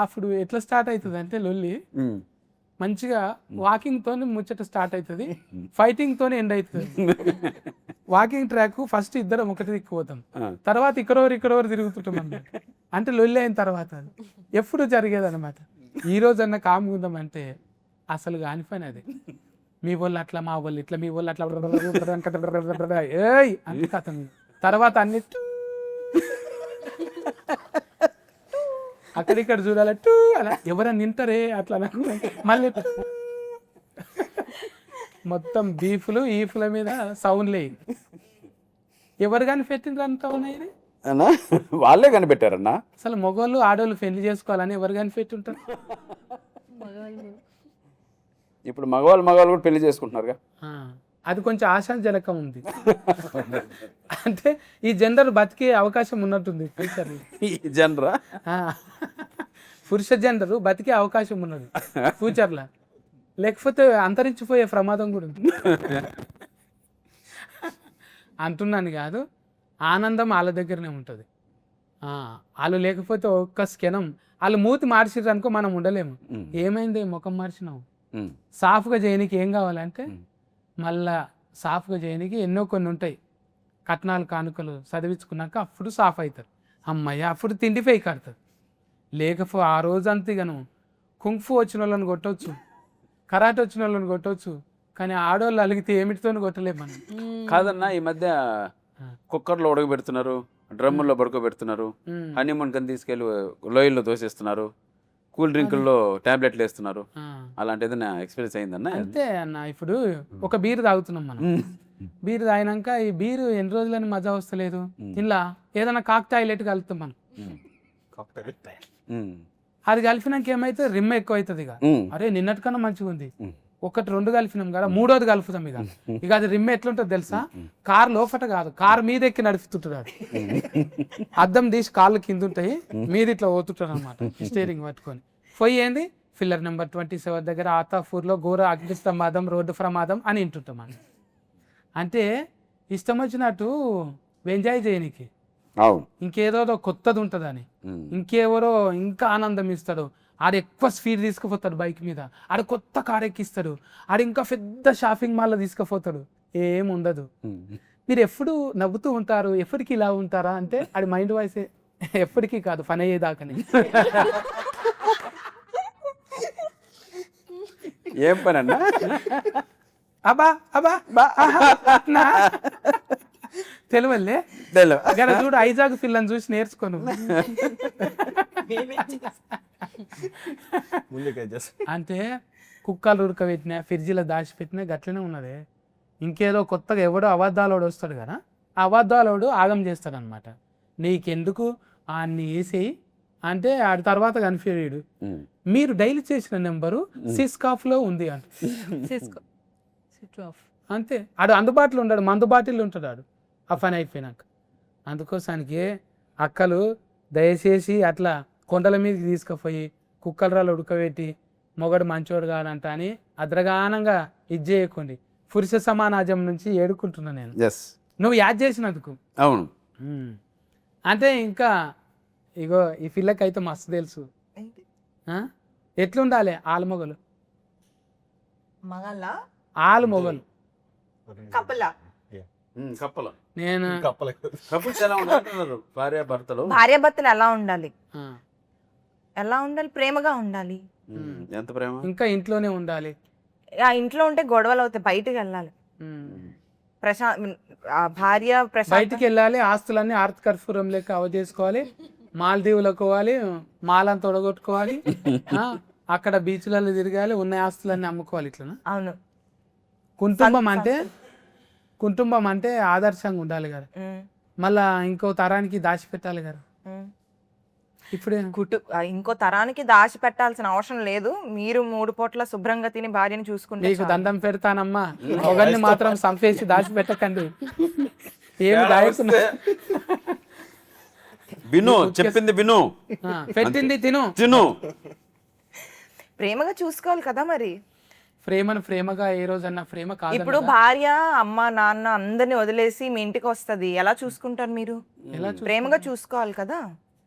అప్పుడు ఎట్లా స్టార్ట్ అవుతుంది అంటే లొల్లి మంచిగా వాకింగ్ తోని ముచ్చట స్టార్ట్ అవుతుంది, ఫైటింగ్ తోని ఎండ్ అవుతుంది. వాకింగ్ ట్రాక్ ఫస్ట్ ఇద్దరం ఒకటి దిక్కుపోతాం, తర్వాత ఇక్కడోరు తిరుగుతుంటాం అన్నమాట. అంటే లొల్లి అయిన తర్వాత ఎప్పుడు జరిగేది అనమాట. ఈ రోజు అన్న కామ్గా ఉందామంటే అసలు కానిపోయిన అది. మీ వాళ్ళు అట్లా, మా వాళ్ళు ఇట్లా, మీ వాళ్ళు అట్లా ఏయ్ అంత కథ. తర్వాత అన్ని అక్కడిక్కడ చూడాలి టూ అలా, ఎవరన్నా నింటారే అట్లా మళ్ళీ మొత్తం బీఫ్లు ఈఫ్ల మీద సౌండ్లే. ఎవరు కానీ పెట్టిండ్రు అంత ఉన్నాయి. అన్నా వాళ్ళే కనిపెట్టారన్నా. అసలు మగవాళ్ళు ఆడవాళ్ళు పెళ్లి చేసుకోవాలని ఎవరు కానీ పెట్టుంటారు. ఇప్పుడు మగవాళ్ళు కూడా పెళ్లి చేసుకుంటున్నారుగా. అది కొంచెం ఆశాజనకం ఉంది. అంటే ఈ జెండర్ బతికే అవకాశం ఉన్నట్టుంది ఫ్యూచర్. ఈ జనరా పురుష జెండరు బతికే అవకాశం ఉన్నది ఫ్యూచర్లో, లేకపోతే అంతరించిపోయే ప్రమాదం కూడా ఉంది. అంటున్నాను కాదు, ఆనందం వాళ్ళ దగ్గరనే ఉంటుంది. వాళ్ళు లేకపోతే ఒక్క క్షణం వాళ్ళు మూతి మార్చిర్రు అనుకో మనం ఉండలేము. ఏమైంది ముఖం మార్చినావు, సాఫ్గా చేయనికి ఏం కావాలంటే మళ్ళా సాఫ్గా చేయడానికి ఎన్నో కొన్ని ఉంటాయి. కట్నాలు కానుకలు చదివించుకున్నాక అప్పుడు సాఫ్ అవుతారు. అమ్మయ్య అప్పుడు తిండి పై కడతారు. లేకపోతే ఆ రోజంతా ఇక నువ్వు కుంఫు వచ్చిన వాళ్ళని కొట్టవచ్చు, కరాటే వచ్చిన వాళ్ళని కొట్టవచ్చు, కానీ ఆడవాళ్ళు అలిగితే ఏమిటితో కొట్టలేము మనం. కాదన్నా ఈ మధ్య కుక్కర్లో ఉడకబెడుతున్నారు, డ్రమ్ముల్లో పడుకోబెడుతున్నారు, హనీమూన్ కని తీసుకెళ్ళి లోయల్లో దోసేస్తున్నారు, కూల్ డ్రింకుల్లో టాబ్లెట్లు వేస్తున్నారు. అలాంటి ఏదైనా ఎక్స్పీరియన్స్ అయిందన్నా? అంతే అన్న. ఇప్పుడు ఒక బీరు తాగుతున్నాం మనం, బీరు తాగినాక ఈ బీరు ఎన్ని రోజులని మజా వస్తలేదు, ఇలా ఏదైనా కాక్టైల్ కలుపుతాం మనం. అది కలిపినాక ఏమైతే రిమ్ ఎక్కువ అవుతుంది. ఇక అరే నిన్నటికన్నా మంచిగా ఉంది, ఒకటి రెండు కలిపినాం కదా, మూడోది కలుపుతాం. ఇక అది రిమ్ ఎట్లుంటుంది తెలుసా, కార్ లోపట కాదు, కార్ మీద ఎక్కి నడుపుతుంటారు. అది అద్దం తీసి కాళ్ళు కింద ఉంటాయి, మీద ఇట్లా పోతుంటారు అనమాట స్టీరింగ్ పట్టుకొని. పోయి ఏంది ఫిల్లర్ నెంబర్ 27 దగ్గర ఆతాపూర్లో ఘోర అగ్నిస్తంభాదం రోడ్డు ప్రమాదం అని వింటుంటాం మనం. అంటే ఇష్టం వచ్చినట్టు ఎంజాయ్ చేయనికి, ఇంకేదో కొత్తది ఉంటుందని, ఇంకెవరో ఇంకా ఆనందం ఇస్తాడు. ఆడు ఎక్కువ స్పీడ్ తీసుకుపోతాడు బైక్ మీద, ఆడు కొత్త కార్ ఎక్కిస్తాడు, ఆడు ఇంకా పెద్ద షాపింగ్ మాల్లో తీసుకుపోతాడు. ఏముండదు. మీరు ఎప్పుడు నవ్వుతూ ఉంటారు, ఎప్పటికీ ఇలా ఉంటారా అంటే ఆడి మైండ్ వాయిస్ ఎప్పటికీ కాదు, పని అయ్యేదాకని. ఏం పని అన్నా? అబ్బా అబ్బా నా తెలివల్లే గడ చూడు ఐజాగ్ పిల్లని చూసి నేర్చుకోను. ముందుకే చేస్తా. అంటే కుక్కలు ఉడకబెట్టినా ఫ్రిడ్జ్లో దాచిపెట్టినా గట్లనే ఉన్నది. ఇంకేదో కొత్తగా ఎవడో అబద్ధాలోడు వస్తాడు కదా, ఆ అబద్ధాలోడు ఆగం చేస్తాడనమాట. నీకెందుకు ఆన్ని వేసేయి అంటే ఆడి తర్వాత కనిపించాడు. మీరు డైలీ చేసిన నెంబరు సిస్కాఫ్లో ఉంది అంట. Cisco switch off. అంతే, ఆడు అందుబాటులో ఉంటాడు, మందు బాటిల్లో ఉంటాడు ఆడు ఆ పని అయిపోయినాక. అందుకోసానికి అక్కలు దయచేసి అట్లా కొండల మీదకి తీసుకుపోయి కుక్కలరాలు ఉడకబెట్టి మొగడు మంచోడు కాదంట అని అద్రగానంగా ఇది చేయకండి. పురుష సమానాజం నుంచి ఏడుకుంటున్నా నేను, ఎస్ నువ్వు యాద్ చేసినందుకు. అవును. అంటే ఇంకా ఇగో ఈ పిల్లకైతే మస్తు తెలుసు ఎట్లుండాలి ఆలుమొగలు. మగళ్ళ ఆలు మొగలు కపుల కప్పలు నేను కపుల్స్ ఎలా ఉంటున్నారు? భార్యాభర్తలు భార్యాభర్తలు ఎలా ఉండాలి? ఆ, ఎలా ఉండాలి? ప్రేమగా ఉండాలి. ఎంత ప్రేమ? ఇంకా ఇంట్లోనే ఉండాలి. ఆ ఇంట్లో ఉంటే గొడవలు అవుతాయి, బయటకు వెళ్ళాలి. భార్య బయటికి వెళ్ళాలి, ఆస్తులన్నీ ఆర్త్ కర్పూరం లెక్క అవజేసుకోవాలి, మాల్దీవులకు పోవాలి, మాలంతా తొడగొట్టుకోవాలి, అక్కడ బీచ్లలో తిరగాలి, ఉన్న ఆస్తులన్నీ అమ్ముకోవాలి. ఇట్లా అవును. కుటుంబం అంటే ఆదర్శంగా ఉండాలి కదా, మళ్ళా ఇంకో తరానికి దాచిపెట్టాలి కదా. ఇప్పుడే ఇంకో తరానికి దాచి పెట్టాల్సిన అవసరం లేదు. మీరు 3 పూట్ల శుభ్రంగా తిని భార్యని చూసుకుంటే నీకు దండం పెడతానమ్మా, ఒకరిని మాత్రం సంపేసి దాచిపెట్టకండి. ఏమి దాయకున్నా విను, చెప్పింది విను, పెట్టింది తిను. ప్రేమగా చూసుకోవాలి కదా మరి. ప్రేమను ప్రేమగా ఏ రోజన్నా ప్రేమ కాదు. ఇప్పుడు భార్య అమ్మ నాన్న అందరిని వదిలేసి మీ ఇంటికి వస్తది, ఎలా చూసుకుంటారు మీరు? ప్రేమగా చూసుకోవాలి కదా.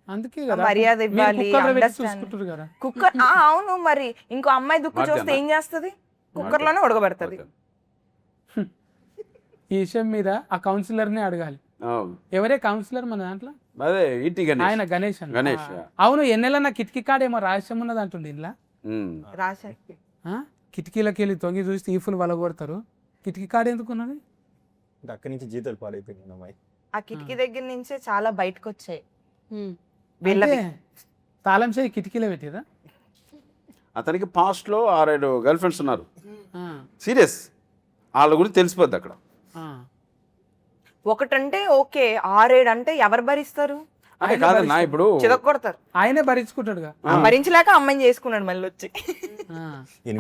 అందుకే కదా మర్యాద మీరు ఇవ్వాలి. కుక్కర్లో పెట్టి చూసుకుంటారు కదా. కుక్కర్ అవును, మరి ఇంకో అమ్మాయి దుక్కు చూస్తే ఏం చేస్తది? కుక్కర్ లోనే ఉడకబెడతది. ఈ విషయం మీద ఆ కౌన్సిలర్ని అడగాలి. ఎవరే కౌన్సిలర్ మన దాంట్లో? అదే ఇటీ గణేష్. ఆయన గణేష్ అన్న. గణేష్. అవును, ఎన్నెలన్నా కిటికీ కాడేమో రహస్యం ఉన్నది అంటుండే ఇంట్లో. రాశారు. కిటికీలోకి వెళ్ళి తొంగి చూసి ఈఫులు వలగొడతారు. కిటికీ కాడ ఎందుకు ఉన్నది? అక్కడి నుంచి జీతాలు పాడైపోయింది అమ్మాయి. ఆ కిటికీ దగ్గర నుంచే చాలా బయటకు వచ్చాయి. అంటే తాళం చేయి కిటికీలో పెట్టిరా. అతనికి పాస్ట్ లో 6-7 గర్ల్ ఫ్రెండ్స్ ఉన్నారు. సీరియస్, వాళ్ళ గురించి తెలిసిపోద్ది అక్కడ. ఒకటంటే ఓకే, 6-7 అంటే ఎవరు భరిస్తారు? అంటే కాదన్నా, ఇప్పుడు చిదకొడతారు. ఆయనే భరించుకుంటాడుగా. భరించలేక అమ్మాయిని చేసుకున్నాడు మళ్ళీ వచ్చి.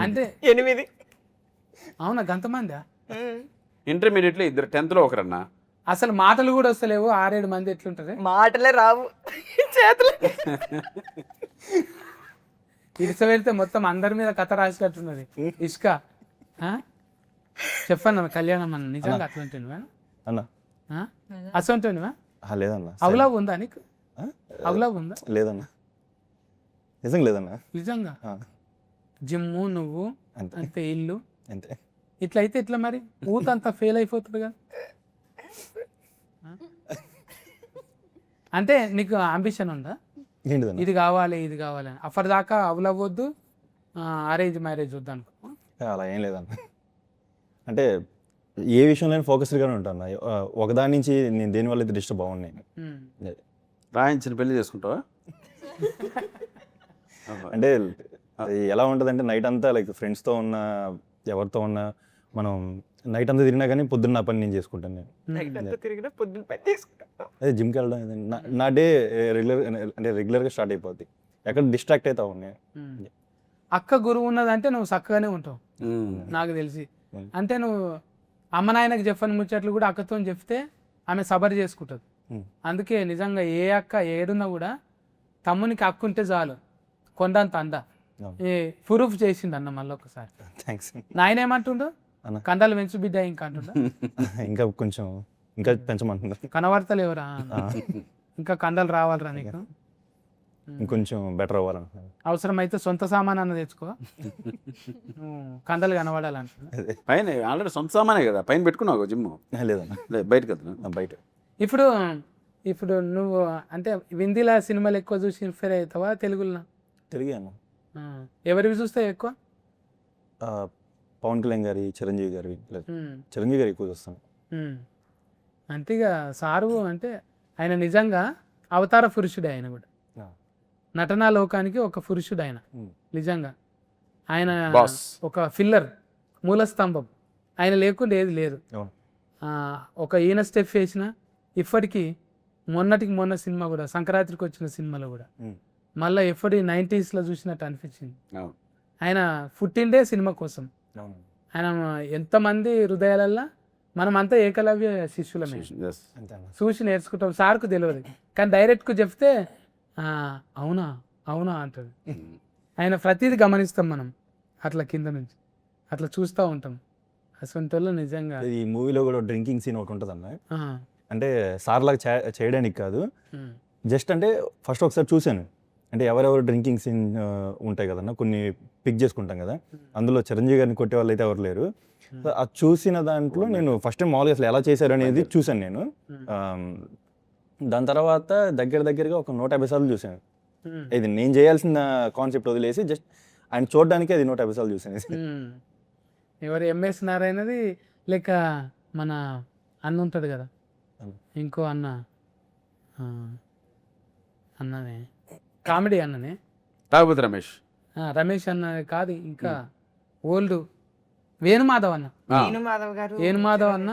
అంటే 8. అవునా, గంతమందా? ఇంటర్మీడియట్ లో 2 10th లో ఒకరన్నా. అసలు మాటలు కూడా వస్తలేవు, 6-7 మంది ఎట్లుంటది? మాటలే రావు, చేతులు. ఇసుక పెడితే మొత్తం అందరి మీద కథ రాసినట్టున్నది. ఇసుక చెప్పన్న కళ్యాణం అన్న, నిజంగా అట్లుంటున్నావా అన్నా? అసంటున్నావా? లేదన్నా. అవలావ్ ఉందా నీకు? అవలావ్ ఉందా? లేదన్నా, నిజంగా లేదన్నా. నిజంగా జిమ్ము నువ్వు అంతే, ఇల్లు అంతే. ఇట్లయితే ఇట్లా మరి ఊతంతా ఫెయిల్ అయిపోతుంది కదా. అంటే నీకు అంబిషన్ ఉందా? ఏంటిదన్నా? ఇది కావాలి ఇది కావాలి అని. అప్పటిదాకా అవలవ్వద్దు, అరేంజ్ మ్యారేజ్ వద్దు అనుకో. అలా ఏం లేదన్నా. అంటే ఏ విషయంలో ఫోకస్డ్గానే ఉంటాను. ఒకదాని నుంచి నేను దేనివల్ల అయితే డిస్టర్బ్ బాగున్నాయి. రాయించిన పెళ్లి చేసుకుంటావా? అంటే ఎలా ఉంటుందంటే నైట్ అంతా లైక్ ఫ్రెండ్స్తో ఉన్న ఎవరితో ఉన్నా మనం నైట్ అంతా తిరిగినా కానీ పొద్దున్న నా పని నేను చేసుకుంటాను. నేను అదే జిమ్కి వెళ్ళడం నా డే రెగ్యులర్గా స్టార్ట్ అయిపోద్ది. ఎక్కడ డిస్ట్రాక్ట్ అవుతావు ఉన్నాయి. అక్క గురువు ఉన్నదంటే నువ్వు చక్కగానే ఉంటావు నాకు తెలిసి. అంటే నువ్వు అమ్మ నాయనకు చెప్పని ముచ్చట్లు కూడా అక్కతో చెప్తే ఆమె సబర్ చేసుకుంటుంది. అందుకే నిజంగా ఏ అక్క ఏడున్నా కూడా తమ్మునికి అక్క ఉంటే చాలు కొండంత అంద. ప్రూఫ్ చేసిండు అన్న మళ్ళీ ఒకసారి. థ్యాంక్స్. నాయన ఏమంటుండో కండలు పెంచు బిడ్డ ఇంకా అంటుండో. ఇంకా కొంచెం ఇంకా పెంచమంటుందా? కనబడతలు ఎవరా? ఇంకా కండలు రావాలరా నీకు? ఇంకొంచెం బెటర్ అవ్వాలంటున్నాను. అవసరమైతే సొంత సామాన్ అన్న తెచ్చుకో, కండలు కనబడాలంటున్నా. పైన ఆల్రెడీ సొంత సామానే కదా, పైన పెట్టుకున్నావు జిమ్? లేదన్నా, బయట కదా. బయట. ఇప్పుడు నువ్వు అంటే హిందీలో సినిమాలు ఎక్కువ చూసి ఇన్స్పైర్ అవుతావా తెలుగులో? తెలుగు అన్న. ఎవరివి చూస్తావు ఎక్కువ? పవన్ కళ్యాణ్ గారి, చిరంజీవి గారి, ఉమ్, చిరంజీవి గారు ఎక్కువ చూస్తాను. ఉమ్. అంతేగా సారు అంటే ఆయన నిజంగా అవతార పురుషుడే. ఆయన కూడా ఆ. నటనా లోకానికి ఒక పురుషుడు ఆయన. ఉమ్. నిజంగా ఆయన బాస్. ఒక ఫిల్లర్, మూల స్తంభం. ఆయన లేకుండా ఏది లేదు. అవును. ఒక ఈయన స్టెప్ వేసిన ఇప్పటికీ మొన్నటికి మొన్న సినిమా కూడా సంక్రాంతికి వచ్చిన సినిమాలో కూడా ఉమ్. మళ్ళీ ఎప్పటి 90s చూసినట్టు అనిపించింది. అవును. ఆయన పుట్టిండే సినిమా కోసం. అవును. ఆయన ఎంతమంది హృదయాలల్లో మనమంతా ఏకలవ్య శిష్యులమే. Yes. అంతే అన్న. చూసి నేర్చుకుంటాం. సార్కు తెలియదు కానీ డైరెక్ట్గా చెప్తే అవునా అవునా అంటాడు. ఆయన ప్రతిదీ గమనిస్తాం మనం అట్లా కింద నుంచి అట్లా చూస్తూ ఉంటాం. అసలు నిజంగా ఈ మూవీలో కూడా డ్రింకింగ్ సీన్ ఒకటి ఉంటుంది అన్న. ఆ, అంటే సార్ లాగా చేయడానికి కాదు, ఉమ్, జస్ట్ అంటే ఫస్ట్ ఒకసారి చూశాను. అంటే ఎవరెవరు డ్రింకింగ్ సీన్ ఉంటాయి కదన్న, కొన్ని పిక్ చేసుకుంటాం కదా, అందులో చిరంజీవి గారిని కొట్టే వాళ్ళు అయితే ఎవరు లేరు. సో అది చూసిన దాంట్లో నేను ఫస్ట్ టైం మామూలుగా అసలు ఎలా చేశారు అనేది చూశాను నేను. దాని తర్వాత దగ్గరగా ఒక 150 సార్లు చూశాను. ఉమ్, ఇది నేను చేయాల్సిన కాన్సెప్ట్ వదిలేసి జస్ట్ ఆయన చూడడానికి అది 150 సార్లు చూశాను. ఉమ్. ఎవరు ఎంఎస్ నారాయణది లేక మన అన్న ఉంటుంది కదా, ఇంకో అన్న, ఆ, అన్ననే కామెడీ అన్ననే, తాగుబోతు రమేష్. రమేష్ అన్న కాదు, ఇంకా ఓల్డ్ వేణుమాధవ్ అన్న. వేణుమాధవ్ గారు, వేణుమాధవ్ అన్న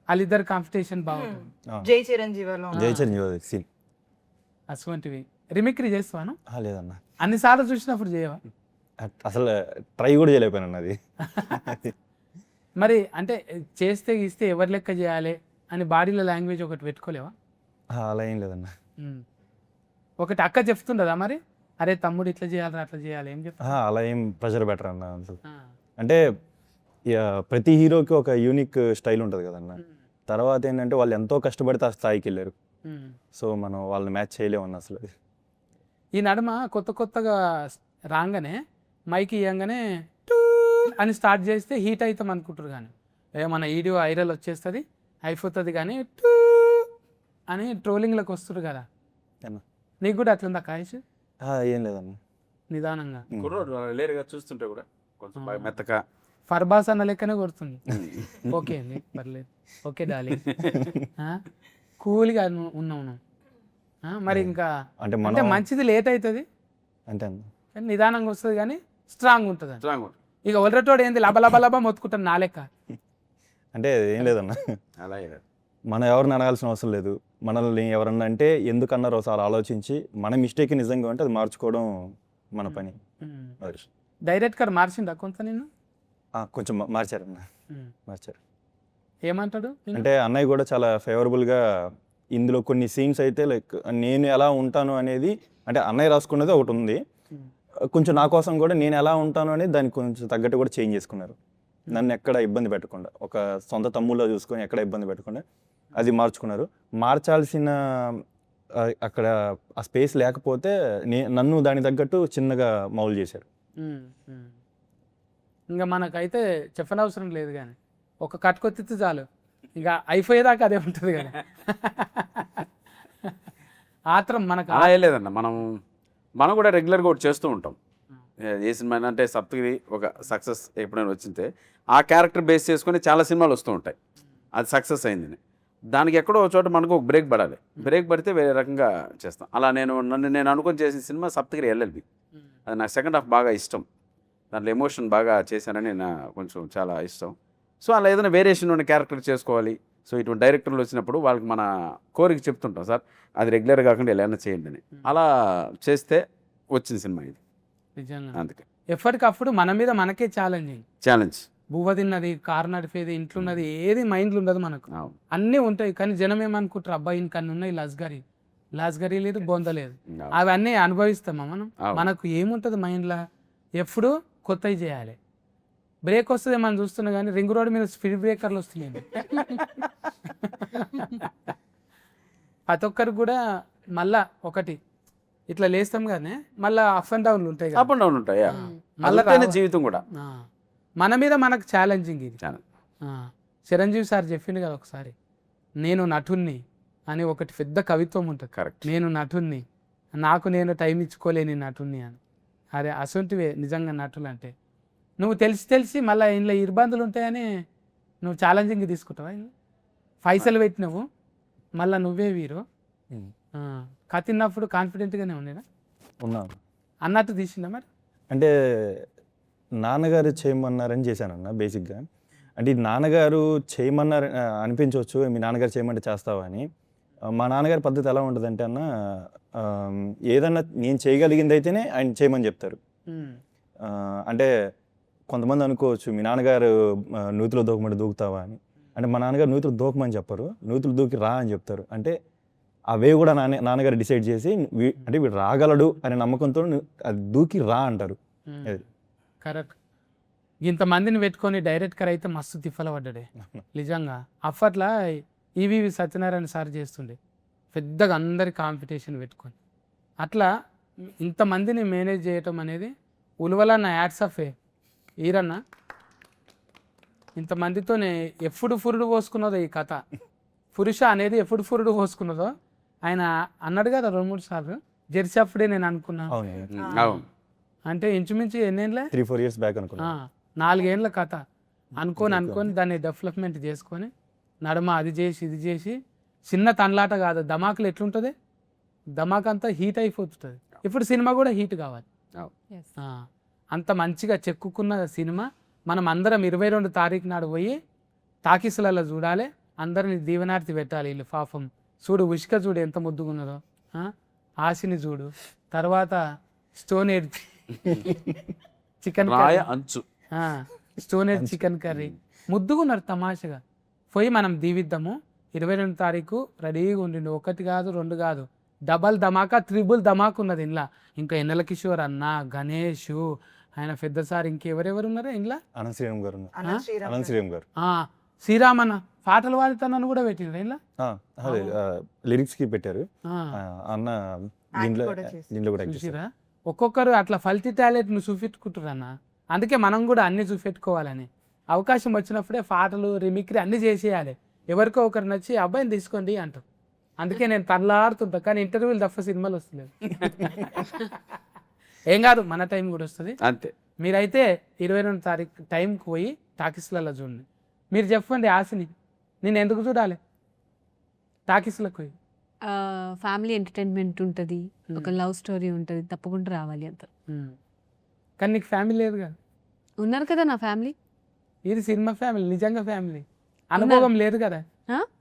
వాళ్ళిద్దరు కాంపిటీషన్ బాగుంటుంది. జై చిరంజీవిలో జై చిరంజీవి సీన్ అటువంటివి రిమిక్రీ చేస్తాను. లేదన్న, అన్నిసార్లు చూసినప్పుడు చేయవా? అసలు ట్రై కూడా చేయలేకపోయాను అది. మరి అంటే చేస్తే గీస్తే ఎవరి లెక్క చేయాలి అని బాడీలో లాంగ్వేజ్ ఒకటి పెట్టుకోలేవా? అలా ఏం లేదన్న. ఒకటి అక్క చెప్తుండదా మరి, అరే తమ్ముడు ఇట్లా చేయాలి అట్లా చేయాలి, ఏం చెప్తా? అలా ఏం ప్రెషర్ బెటర్ అన్న అసలు. అంటే ప్రతి హీరోకి ఒక యూనిక్ స్టైల్ ఉంటుంది కదన్న. తర్వాత ఏంటంటే వాళ్ళు ఎంతో కష్టపడితే ఆ స్థాయికి వెళ్ళారు. సో మనం వాళ్ళని మ్యాచ్ చేయలేమన్న అసలు. ఈ నడుమ కొత్తగా రాగానే మైక్ ఇవ్వగానే అని స్టార్ట్ చేస్తే హీట్ అవుతాం అనుకుంటారు. కానీ మన వీడియో వైరల్ వచ్చేస్తుంది అయిపోతుంది, కానీ అని ట్రోలింగ్లోకి వస్తారు కదా. నీకు కూడా అట్లుందా కాయిష్? ఏం లేదన్న, నిదానంగా కుర్రోడు లేరుగా చూస్తుంటే కూడా కొంచెం బాగా మెత్తగా ఫర్బాస్ అన్న లెక్కనే కొడుతుంది. ఓకే అండి పర్లేదు, ఓకే డార్లింగ్, కూల్గా ఉన్నాను. మరి ఇంకా అంటే అంటే మంచిది లేట్ అవుతుంది అంతే అన్న. కానీ నిదానంగా వస్తుంది, కానీ స్ట్రాంగ్ ఉంటుంది. స్ట్రాంగ్. ఇక ఒలరటోడు ఏంది లబ మొత్తుకుంటాను నా లెక్క. అంటే ఏం లేదన్న, అలాగే మనం ఎవరిని అడగాల్సిన అవసరం లేదు. మనల్ని ఎవరన్నా అంటే ఎందుకన్నారో ఒకసారి ఆలోచించి మన మిస్టేక్ నిజంగా ఉంటే అది మార్చుకోవడం మన పని. డైరెక్ట్గా మార్చిండా కొంత నిన్ను? కొంచెం మార్చారన్న, మార్చారు. ఏమంటాడు? అంటే అన్నయ్య కూడా చాలా ఫేవరబుల్గా ఇందులో కొన్ని సీన్స్ అయితే లైక్ నేను ఎలా ఉంటాను అనేది, అంటే అన్నయ్య రాసుకున్నది ఒకటి ఉంది, కొంచెం నా కోసం కూడా నేను ఎలా ఉంటాను అనేది దానికి కొంచెం తగ్గట్టు కూడా చేంజ్ చేసుకున్నారు. నన్ను ఎక్కడ ఇబ్బంది పెట్టకుండా, ఒక సొంత తమ్ముళ్ళలో చూసుకొని ఎక్కడ ఇబ్బంది పెట్టకుండా అది మార్చుకున్నారు. మార్చాల్సిన అక్కడ ఆ స్పేస్ లేకపోతే నన్ను దానికి తగ్గట్టు చిన్నగా మౌల్ చేశారు. ఇంకా మనకైతే చెప్పనవసరం లేదు, కానీ ఒక కట్టుకొత్తితే చాలు, ఇక అయిపోయేదాకా అదే ఉంటుంది. కానీ ఆత్రం మనకు అలా లేదన్న, మనం కూడా రెగ్యులర్గా ఒకటి చేస్తూ ఉంటాం. ఏ సినిమా అంటే సప్తగిరి ఒక సక్సెస్ ఎప్పుడైనా వచ్చింటే ఆ క్యారెక్టర్ బేస్ చేసుకొని చాలా సినిమాలు వస్తూ ఉంటాయి. అది సక్సెస్ అయిందని దానికి ఎక్కడో ఒక చోట మనకు ఒక బ్రేక్ పడాలి. బ్రేక్ పడితే వేరే రకంగా చేస్తాం. అలా నేను అనుకొని చేసిన సినిమా సప్తగిరి ఎల్ఎల్బి. అది నాకు సెకండ్ హాఫ్ బాగా ఇష్టం. దాంట్లో ఎమోషన్ బాగా చేశానని కొంచెం చాలా ఇష్టం. సో అలా ఏదైనా వేరియేషన్ ఉన్న క్యారెక్టర్ చేసుకోవాలి. సో ఇటువంటి డైరెక్టర్లు వచ్చినప్పుడు వాళ్ళకి మన కోరిక చెప్తుంటాం, సార్ అది రెగ్యులర్ కాకుండా ఎలా చేయండి అని. అలా చేస్తే వచ్చిన సినిమా ఇది. నిజంగా అందుకే ఎప్పటికప్పుడు మన మీద మనకే ఛాలెంజ్. బువ్వ తిన్నది, కారు నడిపేది, ఇంట్లో ఉన్నది ఏది మైండ్లో ఉండదు మనకు. అన్నీ ఉంటాయి, కానీ జనం ఏమనుకుంటారు, అబ్బాయి ఇంకన్నీ ఉన్నాయి, లాస్గరీ లేదు, బొంద లేదు. అవన్నీ అనుభవిస్తామా మనం? మనకు ఏముంటుంది మైండ్లో? ఎప్పుడు కొత్తవి చేయాలి. బ్రేక్ వస్తుంది మనం చూస్తున్నా, కానీ రింగ్ రోడ్ మీద స్పీడ్ బ్రేకర్లు వస్తున్నాయి. ప్రతి ఒక్కరికి కూడా మళ్ళా ఒకటి ఇట్లా లేస్తాం కానీ మళ్ళీ అప్ అండ్ డౌన్లు ఉంటాయి. అప్ అండ్ డౌన్ ఉంటాయి. మళ్ళీ జీవితం కూడా మన మీద మనకు ఛాలెంజింగ్ ఇది. చిరంజీవి సార్ చెప్పింది కదా ఒకసారి, నేను నటుణ్ణి అని ఒకటి పెద్ద కవిత్వం ఉంటుంది. కరెక్ట్. నేను నటుణ్ణి, నాకు నేను టైం ఇచ్చుకోలేని నటుణ్ణి అని. అరే అసొంటివే నిజంగా నటులు అంటే. నువ్వు తెలిసి మళ్ళీ ఇందులో ఇబ్బందులు ఉంటాయని నువ్వు ఛాలెంజింగ్ తీసుకుంటావా పైసలు పెట్టినావు మళ్ళీ నువ్వే వీరు కత్తిన్నప్పుడు కాన్ఫిడెంట్గానే ఉండేనా ఉన్నాను. అన్నట్టు తీసిందా మరి? అంటే నాన్నగారు చేయమన్నారని చేశానన్న బేసిక్గా. అంటే ఈ నాన్నగారు చేయమన్నారు అనిపించవచ్చు, మీ నాన్నగారు చేయమంటే చేస్తావా అని. మా నాన్నగారి పద్ధతి ఎలా ఉంటుందంటే అన్న, ఏదన్నా నేను చేయగలిగింది అయితేనే ఆయన చేయమని చెప్తారు. అంటే కొంతమంది అనుకోవచ్చు మీ నాన్నగారు నూతిలో దూకమంటే దూకుతావా అని. అంటే మా నాన్నగారు నూతులు దూకమని చెప్పరు, నూతులు దూకి రా అని చెప్తారు. అంటే అవే కూడా నాన్నగారు డిసైడ్ చేసి అంటే వీడు రాగలడు అనే నమ్మకంతో అది దూకి రా అంటారు. కరెక్ట్. ఇంతమందిని పెట్టుకొని డైరెక్టర్ అయితే మస్తు తిప్పల పడ్డాడే నిజంగా. అప్పట్లో ఈవీవి సత్యనారాయణ సార్ చేస్తుండే పెద్దగా అందరి కాంపిటీషన్ పెట్టుకొని. అట్లా ఇంతమందిని మేనేజ్ చేయటం అనేది ఉలువల నా యాడ్స్ ఆఫ్ ఈరన్న. ఇంతమందితోనే ఎప్పుడు ఫురుడు పోసుకున్నదో ఈ కథ. పురుష అనేది ఎప్పుడు ఫురుడు పోసుకున్నదో ఆయన అన్నాడు కదా 2-3 సార్లు. జెర్సీ అప్పుడే నేను అనుకున్నాను. అవును. అంటే ఇంచుమించు ఎన్నేళ్ళే 3-4 years బ్యాక్ అనుకున్నా. 4 ఏళ్ళ కథ అనుకొని దాన్ని డెవలప్మెంట్ చేసుకొని నడుమ అది చేసి ఇది చేసి చిన్న తన్లాట కాదు. ధమాకులు ఎట్లుంటుంది, ధమాక్ అంతా హీట్ అయిపోతుంది. ఇప్పుడు సినిమా కూడా హీట్ కావాలి. అంత మంచిగా చెక్కుకున్న సినిమా మనం అందరం 22 తారీఖు నాడు పోయి టాకీసులలో చూడాలి. అందరిని దీవెనార్తి పెట్టాలి. వీళ్ళు పాపం చూడు, ఉష్క చూడు ఎంత ముద్దుగున్నదో, ఆశని చూడు, తర్వాత స్టోన్ ఎడ్ చికెన్ అంచు స్టోన్ ఎడ్ చికెన్ కర్రీ ముద్దుగున్నారు తమాషగా. పోయి మనం దీవిద్దాము. 22 తారీఖు రెడీగా ఉండిండు. 1 కాదు 2 కాదు, డబల్ ధమాకా, త్రిబుల్ ధమాకా ఉన్నది ఇంట్లో. ఇంకా ఎన్నెల కిషోర్ అన్న, గణేష్, ఆయన పెద్ద సార్, ఇంకెవరెవరు ఉన్నారా ఇంట్లో? అనంత్ శ్రీరామ్ గారు శ్రీరామన్న పాటలు పాడుతానని కూడా పెట్టిండ్రు ఇంట్లో. అదే లిరిక్స్కి పెట్టారు అన్న. దీంట్లో కూడా చూసిరా, ఒక్కొక్కరు అట్లా ఫల్తీ టాలెంట్ను చూపెట్టుకుంటారు అన్న. అందుకే మనం కూడా అన్నీ చూపెట్టుకోవాలని. అవకాశం వచ్చినప్పుడే పాటలు రిమిక్రీ అన్నీ చేసేయాలి. ఎవరికో ఒకరు నచ్చి అబ్బాయిని తీసుకోండి అంటారు. అందుకే నేను తల్లాడుతుంటా, కానీ ఇంటర్వ్యూలు తప్ప సినిమాలు వస్తలేదు. ఏం కాదు, మన టైం కూడా వస్తుంది అంతే. మీరైతే 22 తారీఖు టైంకి పోయి టాకీస్లలో చూడండి. మీరు చెప్పండి ఆశని, నేను ఎందుకు చూడాలి టాకీస్లకు పోయి? ఫ్యామిలీ ఎంటర్టైన్మెంట్ ఉంటుంది, ఒక లవ్ స్టోరీ ఉంటుంది, తప్పకుండా రావాలి అంత. కానీ నీకు ఫ్యామిలీ లేదు కదా. ఉన్నారు కదా నా ఫ్యామిలీ. ఇది సినిమా ఫ్యామిలీ, నిజంగా ఫ్యామిలీ. అనుభవం లేదు కదా,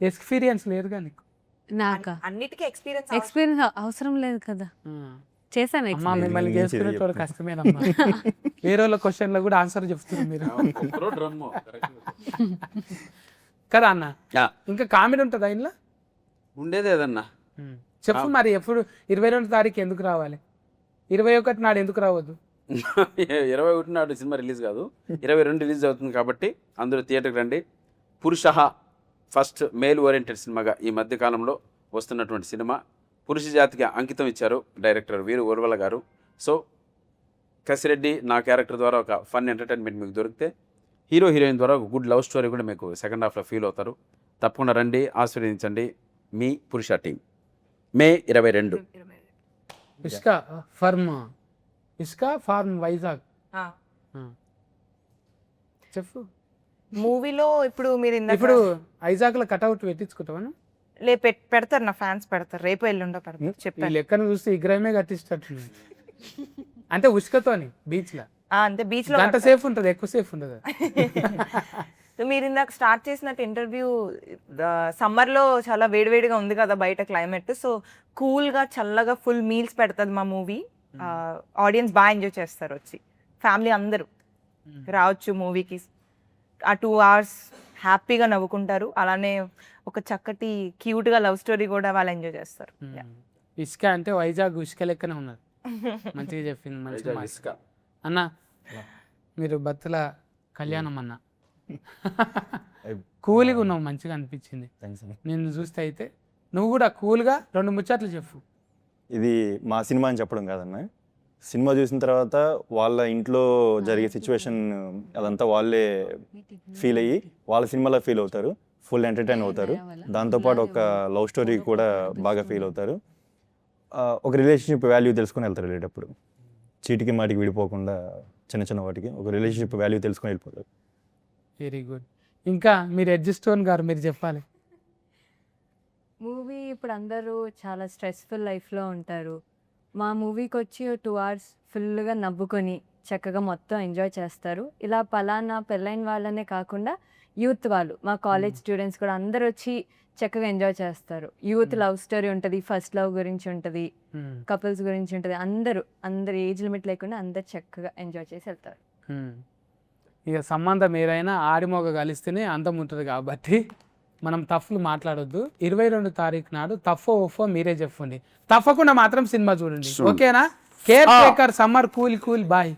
ఎక్స్పీరియన్స్ లేదుగా నీకు. నాకా అన్నిటికీ ఎక్స్పీరియన్స్ అవసరం లేదు కదా, చేశాను. అమ్మా మిమ్మల్ని చేసుకునేటోడు కష్టమేనమ్మా. వేరే వాళ్ళ క్వశ్చన్లో కూడా ఆన్సర్ చెప్తున్నారు మీరు కదా అన్న. ఇంకా కామెడీ ఉంటుందా ఇంట్లో? ఉండేది ఏదన్నా చెప్పు మరి. ఎప్పుడు 22 తారీఖు ఎందుకు రావాలి? 21 నాడు ఎందుకు రావద్దు? 21 నాడు సినిమా రిలీజ్ కాదు, 22 రిలీజ్ అవుతుంది కాబట్టి అందరూ థియేటర్కి రండి. పురుష ఫస్ట్ మేల్ ఓరియంటెడ్ సినిమాగా ఈ మధ్య కాలంలో వస్తున్నటువంటి సినిమా. పురుష జాతికి అంకితం ఇచ్చారు డైరెక్టర్ వీరు ఉర్వల గారు. సో కసిరెడ్డి నా క్యారెక్టర్ ద్వారా ఒక ఫన్ ఎంటర్టైన్మెంట్ మీకు దొరికితే, హీరో హీరోయిన్ ద్వారా ఒక గుడ్ లవ్ స్టోరీ కూడా మీకు సెకండ్ హాఫ్లో ఫీల్ అవుతారు. తప్పకుండా రండి, ఆశీర్వదించండి మీ పురుష టీం. మే 22. ఇస్కా ఫార్మ్ వైజాగ్. చెప్పు. మూవీలో ఇప్పుడు మీరు ఇప్పుడు వైజాగ్లో కట్అవుట్ పెట్టించుకుంటావా? పెడతారు, నా ఫ్యాన్స్ పెడతారు, రేపు ఎల్లుండో పెడతారు. ఈ చెప్పాను. లెక్కను చూస్తే విగ్రహమే కట్టించట్టు. అంటే ఉష్కతోని బీచ్లో అంతే. బీచ్ లో గంట సేఫ్ ఉంటుంది, ఎక్కువ సేఫ్ ఉంటుంది. మీరు ఇందాక స్టార్ట్ చేసినట్టు ఇంటర్వ్యూ, సమ్మర్ లో చాలా వేడివేడిగా ఉంది కదా బయట క్లైమేట్. సో కూల్ గా చల్లగా ఫుల్ మీల్స్ పెడతాది మా మూవీ. ఆడియన్స్ బాగా ఎంజాయ్ చేస్తారు. వచ్చి ఫ్యామిలీ అందరూ రావచ్చు మూవీకి. ఆ 2 hours హ్యాపీగా నవ్వుకుంటారు. అలానే ఒక చక్కటి క్యూట్ గా లవ్ స్టోరీ కూడా వాళ్ళు ఎంజాయ్ చేస్తారు. ఇసుక అంటే వైజాగ్ ఇసుక లెక్కనే ఉన్నది. మంచిగా చెప్పింది, మంచిగా. అన్న మీరు బత్తుల కళ్యాణం అన్న కూల్గా ఉన్నావు, మంచిగా అనిపించింది నిన్ను చూస్తే. అయితే నువ్వు కూడా కూల్గా 2 ముచ్చట్లు చెప్పు. ఇది మా సినిమా అని చెప్పడం కాదన్న, సినిమా చూసిన తర్వాత వాళ్ళ ఇంట్లో జరిగే సిచ్యువేషన్ అదంతా వాళ్ళే ఫీల్ అయ్యి వాళ్ళ సినిమాలో ఫీల్ అవుతారు, ఫుల్ ఎంటర్టైన్ అవుతారు. దాంతోపాటు ఒక లవ్ స్టోరీ కూడా బాగా ఫీల్ అవుతారు. ఒక రిలేషన్షిప్ వాల్యూ తెలుసుకొని వెళ్తారు వెళ్ళేటప్పుడు. చీటికి మాటికి విడిపోకుండా చిన్న చిన్న వాటికి ఒక రిలేషన్షిప్ వాల్యూ తెలుసుకొని వెళ్ళిపోతారు. Very good. ఇంకా మీరు ఎడ్జిస్టోన్ గారు మీరు చెప్పాలి. మూవీ ఇప్పుడు అందరూ చాలా స్ట్రెస్ఫుల్ లైఫ్లో ఉంటారు. మా మూవీకి వచ్చి 2 hours ఫుల్గా నవ్వుకొని చక్కగా మొత్తం ఎంజాయ్ చేస్తారు. ఇలా పలానా పెళ్ళైన వాళ్ళనే కాకుండా యూత్ వాళ్ళు, మా కాలేజ్ స్టూడెంట్స్ కూడా అందరూ వచ్చి చక్కగా ఎంజాయ్ చేస్తారు. యూత్ లవ్ స్టోరీ ఉంటుంది, ఫస్ట్ లవ్ గురించి ఉంటుంది, కపుల్స్ గురించి ఉంటుంది. అందరు ఏజ్ లిమిట్ లేకుండా అందరు చక్కగా ఎంజాయ్ చేసి వెళ్తారు. ఇక సంబంధం ఏదైనా ఆడిమోగ కలిస్తేనే అందం ఉంటుంది కాబట్టి మనం తప్పులు మాట్లాడొద్దు. 22 తారీఖు నాడు తఫో ఒఫో మీరే చెప్పండి. తప్పకుండా మాత్రం సినిమా చూడండి. ఓకేనా? Care taker summer cool bye.